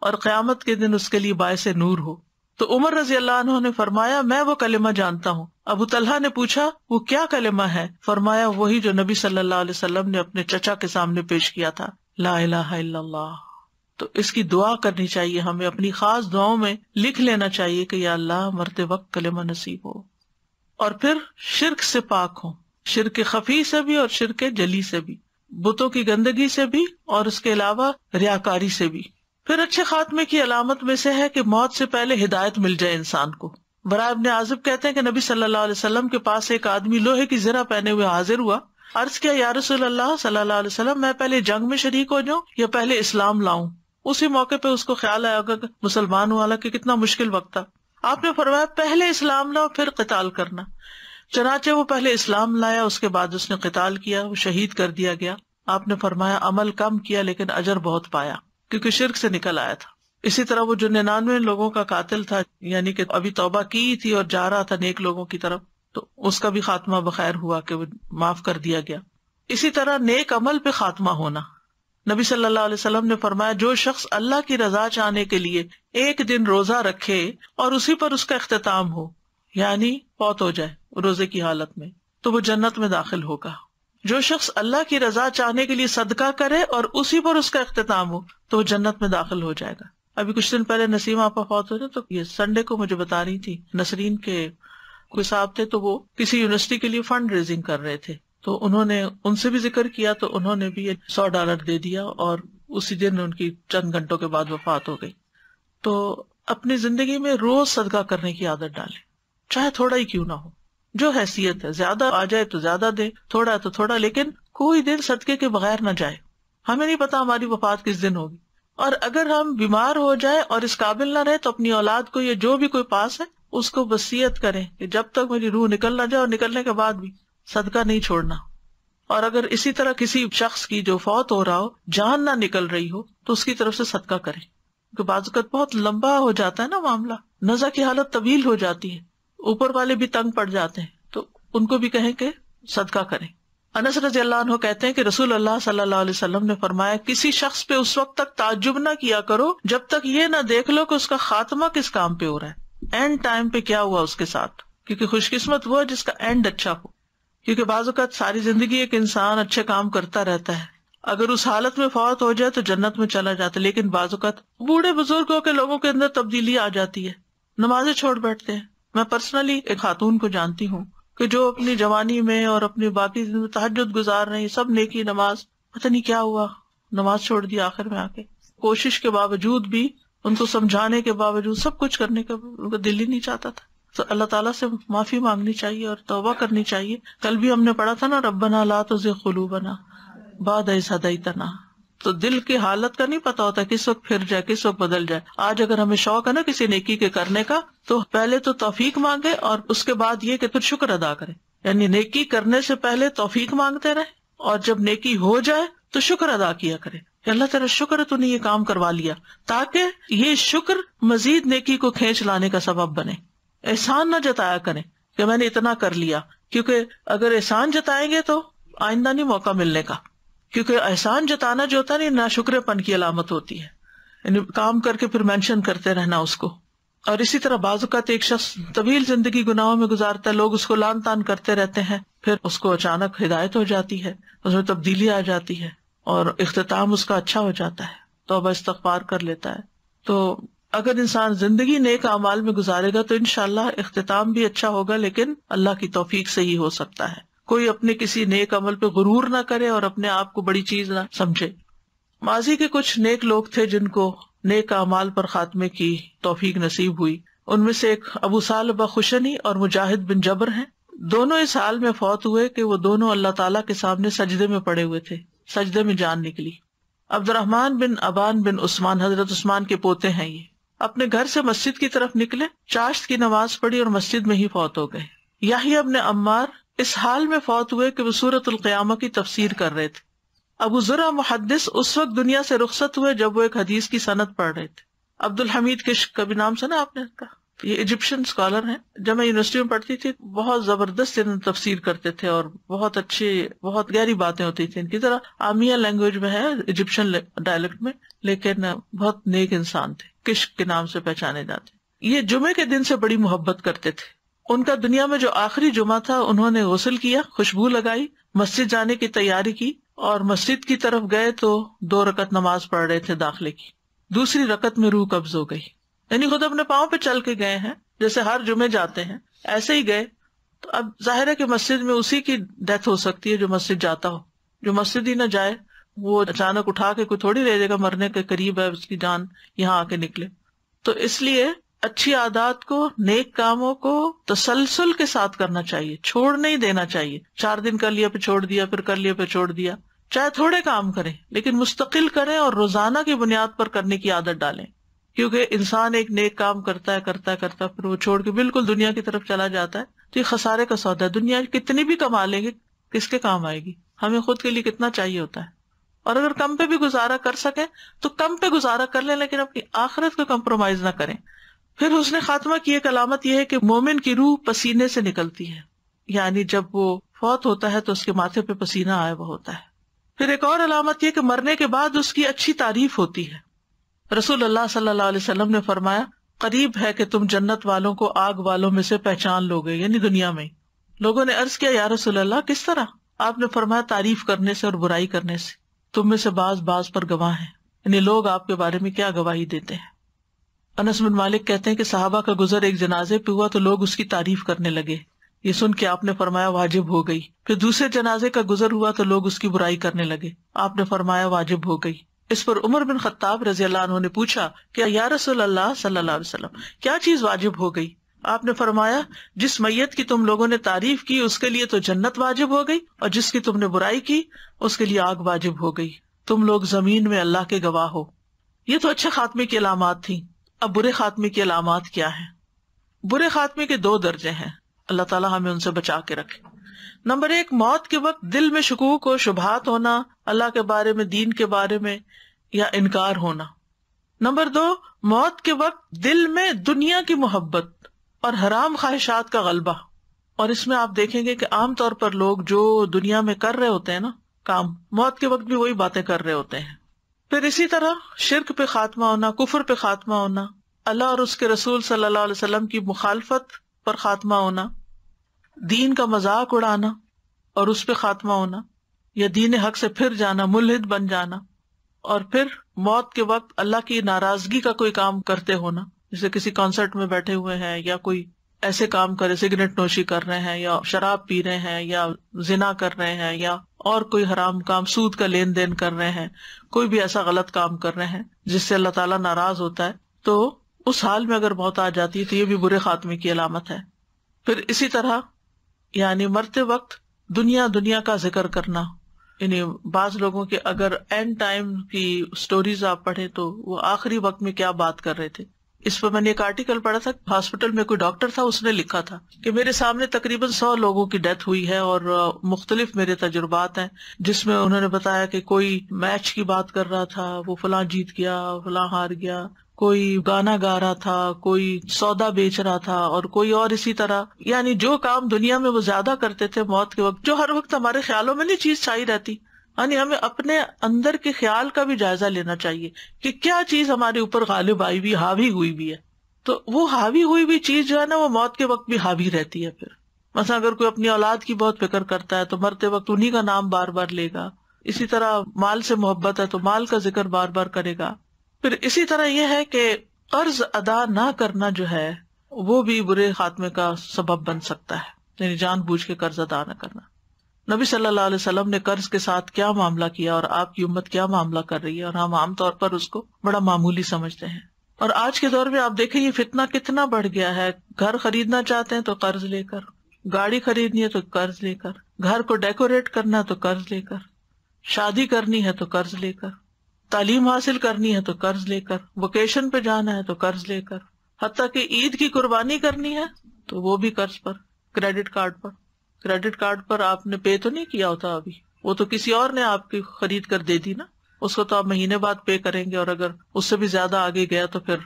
اور قیامت کے دن اس کے لیے باعث نور ہو. تو عمر رضی اللہ عنہ نے فرمایا میں وہ کلمہ جانتا ہوں. ابو طلحہ نے پوچھا وہ کیا کلمہ ہے؟ فرمایا وہی جو نبی صلی اللہ علیہ وسلم نے اپنے چچا کے سامنے پیش کیا تھا، لا الہ الا اللہ. تو اس کی دعا کرنی چاہیے، ہمیں اپنی خاص دعاؤں میں لکھ لینا چاہیے کہ یا اللہ مرتے وقت کلمہ نصیب ہو. اور پھر شرک سے پاک ہوں، شرک خفی سے بھی اور شرک جلی سے بھی، بتوں کی گندگی سے بھی اور اس کے علاوہ ریاکاری سے بھی. پھر اچھے خاتمے کی علامت میں سے ہے کہ موت سے پہلے ہدایت مل جائے انسان کو. براء ابن عازب کہتے ہیں کہ نبی صلی اللہ علیہ وسلم کے پاس ایک آدمی لوہے کی زرہ پہنے ہوئے حاضر ہوا. عرض کیا یا رسول اللہ صلی اللہ علیہ وسلم میں پہلے جنگ میں شریک ہو جاؤں یا پہلے اسلام لاؤں؟ اسی موقع پہ اس کو خیال آیا ہوگا کہ مسلمان والا کہ کتنا مشکل وقت تھا. آپ نے فرمایا پہلے اسلام لاؤ پھر قتال کرنا. چنانچہ وہ پہلے اسلام لایا، اس کے بعد اس نے قتال کیا، وہ شہید کر دیا گیا. آپ نے فرمایا عمل کم کیا لیکن اجر بہت پایا کیونکہ شرک سے نکل آیا تھا. اسی طرح وہ جو 99 لوگوں کا قاتل تھا، یعنی کہ ابھی توبہ کی تھی اور جا رہا تھا نیک لوگوں کی طرف، تو اس کا بھی خاتمہ بخیر ہوا کہ وہ معاف کر دیا گیا. اسی طرح نیک عمل پہ خاتمہ ہونا. نبی صلی اللہ علیہ وسلم نے فرمایا جو شخص اللہ کی رضا چاہنے کے لیے ایک دن روزہ رکھے اور اسی پر اس کا اختتام ہو، یعنی فوت ہو جائے روزے کی حالت میں، تو وہ جنت میں داخل ہوگا. جو شخص اللہ کی رضا چاہنے کے لیے صدقہ کرے اور اسی پر اس کا اختتام ہو تو وہ جنت میں داخل ہو جائے گا. ابھی کچھ دن پہلے نسیم آپا فوت ہو جائے تو یہ سنڈے کو مجھے بتا رہی تھی، نسرین کے کوئی صاحب تھے تو وہ کسی یونیورسٹی کے لیے فنڈ ریزنگ کر رہے تھے، تو انہوں نے ان سے بھی ذکر کیا تو انہوں نے بھی $100 دے دیا اور اسی دن ان کی چند گھنٹوں کے بعد وفات ہو گئی. تو اپنی زندگی میں روز صدقہ کرنے کی عادت ڈالیں، چاہے تھوڑا ہی کیوں نہ ہو. جو حیثیت ہے، زیادہ آ جائے تو زیادہ دے، تھوڑا ہے تو تھوڑا، لیکن کوئی دن صدقے کے بغیر نہ جائے. ہمیں نہیں پتا ہماری وفات کس دن ہوگی، اور اگر ہم بیمار ہو جائے اور اس قابل نہ رہے تو اپنی اولاد کو یا جو بھی کوئی پاس ہے اس کو وصیت کریں کہ جب تک میری روح نکل نہ جائے اور نکلنے کے بعد بھی صدقہ نہیں چھوڑنا. اور اگر اسی طرح کسی شخص کی جو فوت ہو رہا ہو جان نہ نکل رہی ہو تو اس کی طرف سے صدقہ کریں، کیونکہ بعض اوقات بہت لمبا ہو جاتا ہے نا معاملہ، نزع کی حالت طویل ہو جاتی ہے، اوپر والے بھی تنگ پڑ جاتے ہیں، تو ان کو بھی کہیں کہ صدقہ کریں. انس رضی اللہ عنہ کہتے ہیں کہ رسول اللہ صلی اللہ علیہ وسلم نے فرمایا کسی شخص پہ اس وقت تک تعجب نہ کیا کرو جب تک یہ نہ دیکھ لو کہ اس کا خاتمہ کس کام پہ ہو رہا ہے، اینڈ ٹائم پہ کیا ہوا اس کے ساتھ، کیونکہ خوش قسمت وہ ہے جس کا اینڈ اچھا ہو. کیونکہ بعض اوقات ساری زندگی ایک انسان اچھے کام کرتا رہتا ہے، اگر اس حالت میں فوت ہو جائے تو جنت میں چلا جاتا ہے، لیکن بعض اوقات بوڑھے بزرگوں کے لوگوں کے اندر تبدیلی آ جاتی ہے، نمازیں چھوڑ بیٹھتے ہیں. میں پرسنلی ایک خاتون کو جانتی ہوں کہ جو اپنی جوانی میں اور اپنی باقی زندگی تہجد گزار رہی، سب نیکی نماز، پتہ نہیں کیا ہوا نماز چھوڑ دی آخر میں آ کے. کوشش کے باوجود بھی، ان کو سمجھانے کے باوجود، سب کچھ کرنے کا ان کا دل ہی نہیں چاہتا تھا. تو اللہ تعالیٰ سے معافی مانگنی چاہیے اور توبہ کرنی چاہیے. کل بھی ہم نے پڑھا تھا نا ربنا لا تزغ قلوبنا بعد اذ ہدیتنا. تو دل کی حالت کا نہیں پتا ہوتا کس وقت پھر جائے کس وقت بدل جائے. آج اگر ہمیں شوق ہے نا کسی نیکی کے کرنے کا تو پہلے تو توفیق مانگے اور اس کے بعد یہ کہ پھر شکر ادا کرے، یعنی نیکی کرنے سے پہلے توفیق مانگتے رہے اور جب نیکی ہو جائے تو شکر ادا کیا کرے کہ اللہ تیرا شکر ہے تو نے یہ کام کروا لیا، تاکہ یہ شکر مزید نیکی کو کھینچ لانے کا سبب بنے. احسان نہ جتایا کریں کہ میں نے اتنا کر لیا، کیونکہ اگر احسان جتائیں گے تو آئندہ نہیں موقع ملنے کا، کیونکہ احسان جتانا جو ہوتا ہے نا ناشکرے پن کی علامت ہوتی ہے، یعنی کام کر کے پھر مینشن کرتے رہنا اس کو. اور اسی طرح بعض اوقات ایک شخص طویل زندگی گناہوں میں گزارتا ہے، لوگ اس کو لان تان کرتے رہتے ہیں، پھر اس کو اچانک ہدایت ہو جاتی ہے، اس میں تبدیلی آ جاتی ہے اور اختتام اس کا اچھا ہو جاتا ہے، توبہ استغفار کر لیتا ہے. تو اگر انسان زندگی نیک اعمال میں گزارے گا تو انشاءاللہ اختتام بھی اچھا ہوگا، لیکن اللہ کی توفیق سے ہی ہو سکتا ہے. کوئی اپنے کسی نیک عمل پہ غرور نہ کرے اور اپنے آپ کو بڑی چیز نہ سمجھے. ماضی کے کچھ نیک لوگ تھے جن کو نیک اعمال پر خاتمے کی توفیق نصیب ہوئی. ان میں سے ایک ابو ثعلبہ خشنی اور مجاہد بن جبر ہیں. دونوں اس حال میں فوت ہوئے کہ وہ دونوں اللہ تعالیٰ کے سامنے سجدے میں پڑے ہوئے تھے، سجدے میں جان نکلی۔ عبد الرحمن بن ابان بن عثمان، حضرت عثمان کے پوتے ہیں، یہ اپنے گھر سے مسجد کی طرف نکلے، چاشت کی نماز پڑھی اور مسجد میں ہی فوت ہو گئے۔ یحییٰ بن عمار اس حال میں فوت ہوئے کہ وہ سورۃ القیامہ کی تفسیر کر رہے تھے۔ ابو زرع محدث اس وقت دنیا سے رخصت ہوئے جب وہ ایک حدیث کی سند پڑھ رہے تھے۔ عبد الحمید کشک کا بھی نام سنا آپ نے اس کا؟ یہ ایجپشن اسکالر ہیں، جب میں یونیورسٹی میں پڑھتی تھی بہت زبردست تفسیر کرتے تھے اور بہت اچھی بہت گہری باتیں ہوتی تھی ان کی طرح۔ عامیہ لینگویج میں ہے، ایجپشن ڈائلیکٹ میں، لیکن بہت نیک انسان تھے، کشک کے نام سے پہچانے جاتے۔ یہ جمعے کے دن سے بڑی محبت کرتے تھے۔ ان کا دنیا میں جو آخری جمعہ تھا انہوں نے غسل کیا، خوشبو لگائی، مسجد جانے کی تیاری کی اور مسجد کی طرف گئے تو 2 رکعت نماز پڑھ رہے تھے داخلے کی، دوسری رکعت میں روح قبض ہو گئی، یعنی خود اپنے پاؤں پہ چل کے گئے ہیں، جیسے ہر جمعے جاتے ہیں ایسے ہی گئے۔ تو اب ظاہر ہے کہ مسجد میں اسی کی ڈیتھ ہو سکتی ہے جو مسجد جاتا ہو، جو مسجد ہی نہ جائے وہ اچانک اٹھا کے کوئی تھوڑی لے جائے گا، مرنے کے قریب ہے اس کی جان، یہاں آ کے نکلے۔ تو اس لیے اچھی عادات کو، نیک کاموں کو تسلسل کے ساتھ کرنا چاہیے، چھوڑ نہیں دینا چاہیے۔ 4 دن کر لیا پھر چھوڑ دیا، پھر کر لیا پھر چھوڑ دیا، چاہے تھوڑے کام کریں لیکن مستقل کریں اور روزانہ کی بنیاد پر کرنے کی عادت ڈالیں، کیونکہ انسان ایک نیک کام کرتا ہے پھر وہ چھوڑ کے بالکل دنیا کی طرف چلا جاتا ہے تو یہ خسارے کا سودا ہے۔ دنیا کتنی بھی کما لیں گے کس کے کام آئے گی؟ ہمیں خود کے لیے کتنا چاہیے ہوتا ہے، اور اگر کم پہ بھی گزارا کر سکیں تو کم پہ گزارا کر لیں، لیکن اپنی آخرت کو کمپرومائز نہ کریں۔ پھر حسن خاتمہ کی ایک علامت یہ ہے کہ مومن کی روح پسینے سے نکلتی ہے، یعنی جب وہ فوت ہوتا ہے تو اس کے ماتھے پہ پسینہ آیا ہوا ہوتا ہے۔ پھر ایک اور علامت یہ کہ مرنے کے بعد اس کی اچھی تعریف ہوتی ہے۔ رسول اللہ صلی اللہ علیہ وسلم نے فرمایا، قریب ہے کہ تم جنت والوں کو آگ والوں میں سے پہچان لو گے، یعنی دنیا میں۔ لوگوں نے عرض کیا، یا رسول اللہ کس طرح؟ آپ نے فرمایا، تعریف کرنے سے اور برائی کرنے سے۔ تم میں سے بعض پر گواہ ہیں، یعنی لوگ آپ کے بارے میں کیا گواہی دیتے ہیں۔ انس بن مالک کہتے ہیں کہ صحابہ کا گزر ایک جنازے پہ ہوا تو لوگ اس کی تعریف کرنے لگے، یہ سن کے آپ نے فرمایا واجب ہو گئی۔ پھر دوسرے جنازے کا گزر ہوا تو لوگ اس کی برائی کرنے لگے، آپ نے فرمایا واجب ہو گئی۔ اس پر عمر بن خطاب رضی اللہ عنہ نے پوچھا کہ یا رسول اللہ صلی اللہ علیہ وسلم کیا چیز واجب ہو گئی؟ آپ نے فرمایا، جس میت کی تم لوگوں نے تعریف کی اس کے لیے تو جنت واجب ہو گئی، اور جس کی تم نے برائی کی اس کے لیے آگ واجب ہو گئی۔ تم لوگ زمین میں اللہ کے گواہ ہو۔ یہ تو اچھے خاتمے کی علامات تھیں۔ اب برے خاتمے کی علامات کیا ہیں؟ برے خاتمے کے 2 درجے ہیں، اللہ تعالیٰ ہمیں ان سے بچا کے رکھے۔ نمبر 1، موت کے وقت دل میں شکوک و شبہات ہونا، اللہ کے بارے میں، دین کے بارے میں، یا انکار ہونا۔ نمبر 2، موت کے وقت دل میں دنیا کی محبت اور حرام خواہشات کا غلبہ۔ اور اس میں آپ دیکھیں گے کہ عام طور پر لوگ جو دنیا میں کر رہے ہوتے ہیں نا کام، موت کے وقت بھی وہی باتیں کر رہے ہوتے ہیں۔ پھر اسی طرح شرک پہ خاتمہ ہونا، کفر پہ خاتمہ ہونا، اللہ اور اس کے رسول صلی اللہ علیہ وسلم کی مخالفت پر خاتمہ ہونا، دین کا مذاق اڑانا اور اس پہ خاتمہ ہونا، یا دین حق سے پھر جانا، ملحد بن جانا۔ اور پھر موت کے وقت اللہ کی ناراضگی کا کوئی کام کرتے ہونا، جیسے کسی کانسرٹ میں بیٹھے ہوئے ہیں یا کوئی ایسے کام کرے، سگریٹ نوشی کر رہے ہیں یا شراب پی رہے ہیں یا زنا کر رہے ہیں یا اور کوئی حرام کام، سود کا لین دین کر رہے ہیں، کوئی بھی ایسا غلط کام کر رہے ہیں جس سے اللہ تعالیٰ ناراض ہوتا ہے، تو اس حال میں اگر موت آ جاتی ہے تو یہ بھی برے خاتمے کی علامت ہے۔ پھر اسی طرح یعنی مرتے وقت دنیا کا ذکر کرنا، یعنی بعض لوگوں کے اگر اینڈ ٹائم کی سٹوریز آپ پڑھیں تو وہ آخری وقت میں کیا بات کر رہے تھے۔ اس پر میں نے ایک آرٹیکل پڑھا تھا، ہاسپٹل میں کوئی ڈاکٹر تھا، اس نے لکھا تھا کہ میرے سامنے تقریباً 100 لوگوں کی ڈیتھ ہوئی ہے اور مختلف میرے تجربات ہیں، جس میں انہوں نے بتایا کہ کوئی میچ کی بات کر رہا تھا، وہ فلاں جیت گیا، فلاں ہار گیا، کوئی گانا گا رہا تھا، کوئی سودا بیچ رہا تھا، اور کوئی اور اسی طرح، یعنی جو کام دنیا میں وہ زیادہ کرتے تھے موت کے وقت، جو ہر وقت ہمارے خیالوں میں نہیں چیز چھائی رہتی، یعنی ہمیں اپنے اندر کے خیال کا بھی جائزہ لینا چاہیے کہ کیا چیز ہمارے اوپر غالب آئی ہوئی، حاوی ہوئی بھی ہے۔ تو وہ حاوی ہوئی بھی چیز جو ہے نا وہ موت کے وقت بھی حاوی رہتی ہے۔ پھر مثلا اگر کوئی اپنی اولاد کی بہت فکر کرتا ہے تو مرتے وقت انہی کا نام بار بار لے گا، اسی طرح مال سے محبت ہے تو مال کا ذکر بار بار کرے گا۔ پھر اسی طرح یہ ہے کہ قرض ادا نہ کرنا جو ہے وہ بھی برے خاتمے کا سبب بن سکتا ہے، یعنی جان بوجھ کے قرض ادا نہ کرنا۔ نبی صلی اللہ علیہ وسلم نے قرض کے ساتھ کیا معاملہ کیا اور آپ کی امت کیا معاملہ کر رہی ہے، اور ہم عام طور پر اس کو بڑا معمولی سمجھتے ہیں۔ اور آج کے دور میں آپ دیکھیں یہ فتنہ کتنا بڑھ گیا ہے، گھر خریدنا چاہتے ہیں تو قرض لے کر، گاڑی خریدنی ہے تو قرض لے کر، گھر کو ڈیکوریٹ کرنا ہے تو قرض لے کر، شادی کرنی ہے تو قرض لے کر، تعلیم حاصل کرنی ہے تو قرض لے کر، ویکیشن پہ جانا ہے تو قرض لے کر، حتیٰ کہ عید کی قربانی کرنی ہے تو وہ بھی قرض پر، کریڈٹ کارڈ پر۔ کریڈٹ کارڈ پر آپ نے پے تو نہیں کیا ہوتا ابھی، وہ تو کسی اور نے آپ کی خرید کر دے دی نا، اس کو تو آپ مہینے بعد پے کریں گے، اور اگر اس سے بھی زیادہ آگے گیا تو پھر